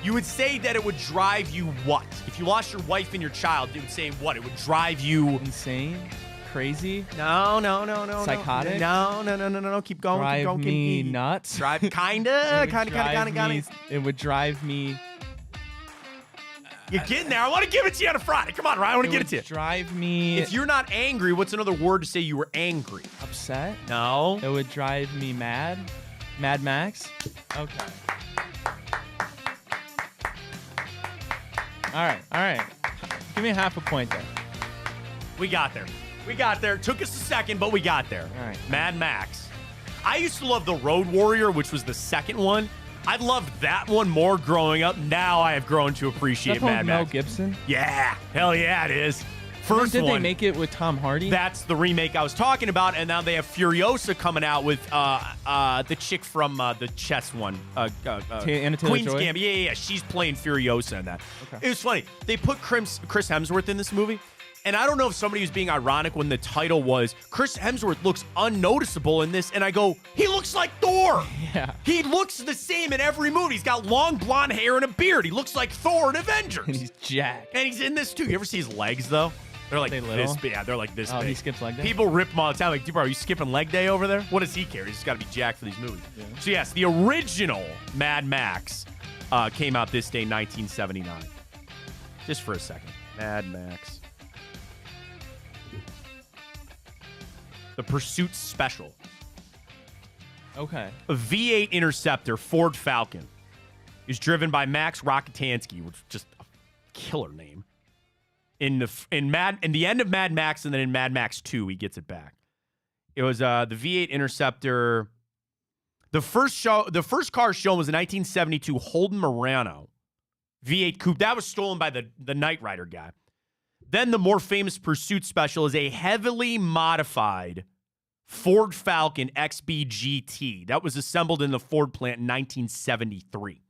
You would say that it would drive you what? If you lost your wife and your child, it would say what? It would drive you insane, crazy. No. Psychotic. No. Keep going. Drive keep going. me nuts. Drive kinda. It would drive me. You're getting there. I want to give it to you on a Friday. Come on, Ryan. I want to get it to you. Drive me. If you're not angry, what's another word to say you were angry? Upset. No. It would drive me mad. Mad Max. Okay. All right. Give me a half a point there. We got there. Took us a second, but we got there. All right. Mad Max. I used to love The Road Warrior, which was the second one. I loved that one more growing up. Now I have grown to appreciate Mad Mel Max. Gibson? Yeah. Hell yeah, it is. First Did one. they make it with Tom Hardy? That's the remake I was talking about, and now they have Furiosa coming out with the chick from the chess one, Anna Queen's Taylor-Joy? Gambit. Yeah. She's playing Furiosa in that. Okay. It was funny. They put Chris Hemsworth in this movie, and I don't know if somebody was being ironic when the title was Chris Hemsworth looks unnoticeable in this, and I go, he looks like Thor. Yeah. He looks the same in every movie. He's got long blonde hair and a beard. He looks like Thor in Avengers. And he's jacked. And he's in this too. You ever see his legs though? They're like They this little? big. Yeah, they're like this big. He skips leg day? People rip him all the time. Like, dude, bro, are you skipping leg day over there? What does he care? He's just got to be jacked for these movies. Yeah. So yes, the original Mad Max came out this day, 1979. Just for a second. Mad Max. The Pursuit Special. Okay. A V8 Interceptor Ford Falcon is driven by Max Rockatansky, which is just a killer name. In the end of Mad Max, and then in Mad Max 2, he gets it back. It was the V8 Interceptor. The first car shown was a 1972 Holden Murano V8 coupe. That was stolen by the Knight Rider guy. Then the more famous pursuit special is a heavily modified Ford Falcon XB GT that was assembled in the Ford plant in 1973.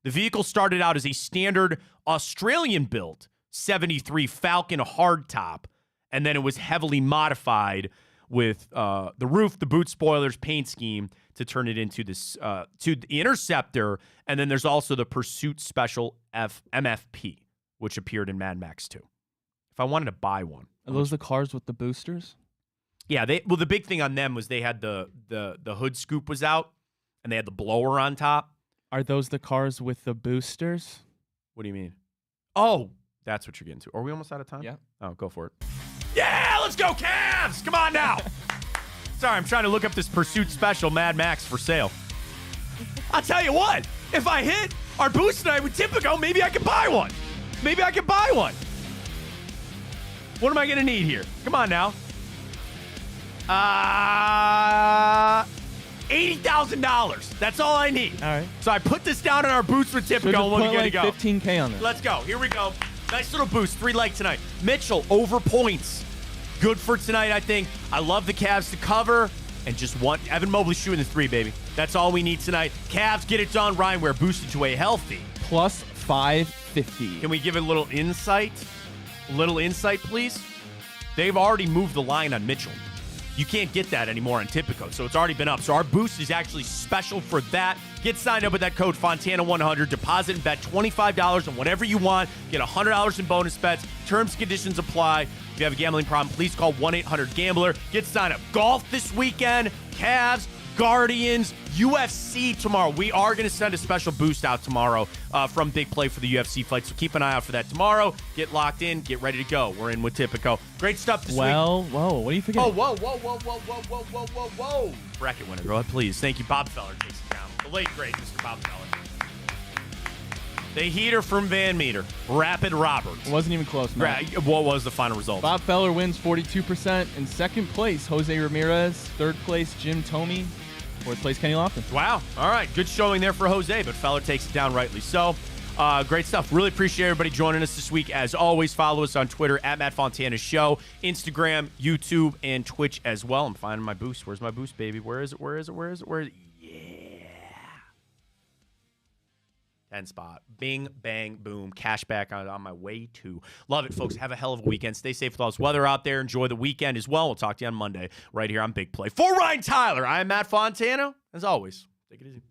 The vehicle started out as a standard Australian-built 73 Falcon hardtop, and then it was heavily modified with the roof, the boot spoilers, paint scheme to turn it into this to the Interceptor, and then there's also the Pursuit Special MFP, which appeared in Mad Max 2. If I wanted to buy one, Are those the cars with the boosters? yeah, the big thing on them was they had the hood scoop was out, and they had the blower on top. Are those the cars with the boosters? What do you mean? Oh, that's what you're getting to. Are we almost out of time? Yeah. Oh, go for it. Yeah, let's go Cavs! Come on now. Sorry, I'm trying to look up this Pursuit Special Mad Max for sale. I'll tell you what, if I hit our boost tonight with Tipico, maybe I can buy one. Maybe I can buy one. What am I going to need here? Come on now. $80,000. That's all I need. All right. So I put this down in our boost with Tipico, and we're going to go. $15K on this. Let's go. Here we go. Nice little boost. 3-leg tonight. Mitchell over points. Good for tonight, I think. I love the Cavs to cover. And just want Evan Mobley shooting the 3, baby. That's all we need tonight. Cavs, get it done. Ryan, we're boosted to a healthy. Plus 550. Can we give it a little insight? A little insight, please? They've already moved the line on Mitchell. You can't get that anymore on Tipico, so it's already been up. So our boost is actually special for that. Get signed up with that code Fontana100. Deposit and bet $25 on whatever you want. Get $100 in bonus bets. Terms and conditions apply. If you have a gambling problem, please call 1-800-GAMBLER. Get signed up. Golf this weekend. Cavs, Guardians, UFC tomorrow. We are going to send a special boost out tomorrow from Big Play for the UFC fight, so keep an eye out for that tomorrow. Get locked in. Get ready to go. We're in with Tipico. Great stuff this week. Whoa, what are you forgetting? Oh, whoa. Bracket winner. Go ahead, please. Thank you. Bob Feller takes it down. The late, great Mr. Bob Feller. The heater from Van Meter. Rapid Roberts. It wasn't even close, man. What was the final result? Bob Feller wins 42%. In second place, Jose Ramirez. Third place, Jim Tomey. Fourth place, Kenny Lofton. Wow. All right. Good showing there for Jose, but Feller takes it down rightly so. Great stuff. Really appreciate everybody joining us this week. As always, follow us on Twitter at Matt Fontana Show, Instagram, YouTube, and Twitch as well. I'm finding my boost. Where's my boost, baby? Where is it? Yeah. 10 spot. Bing, bang, boom. Cash back on my way to. Love it, folks. Have a hell of a weekend. Stay safe with all this weather out there. Enjoy the weekend as well. We'll talk to you on Monday right here on Big Play. For Ryan Tyler, I am Matt Fontana. As always, take it easy.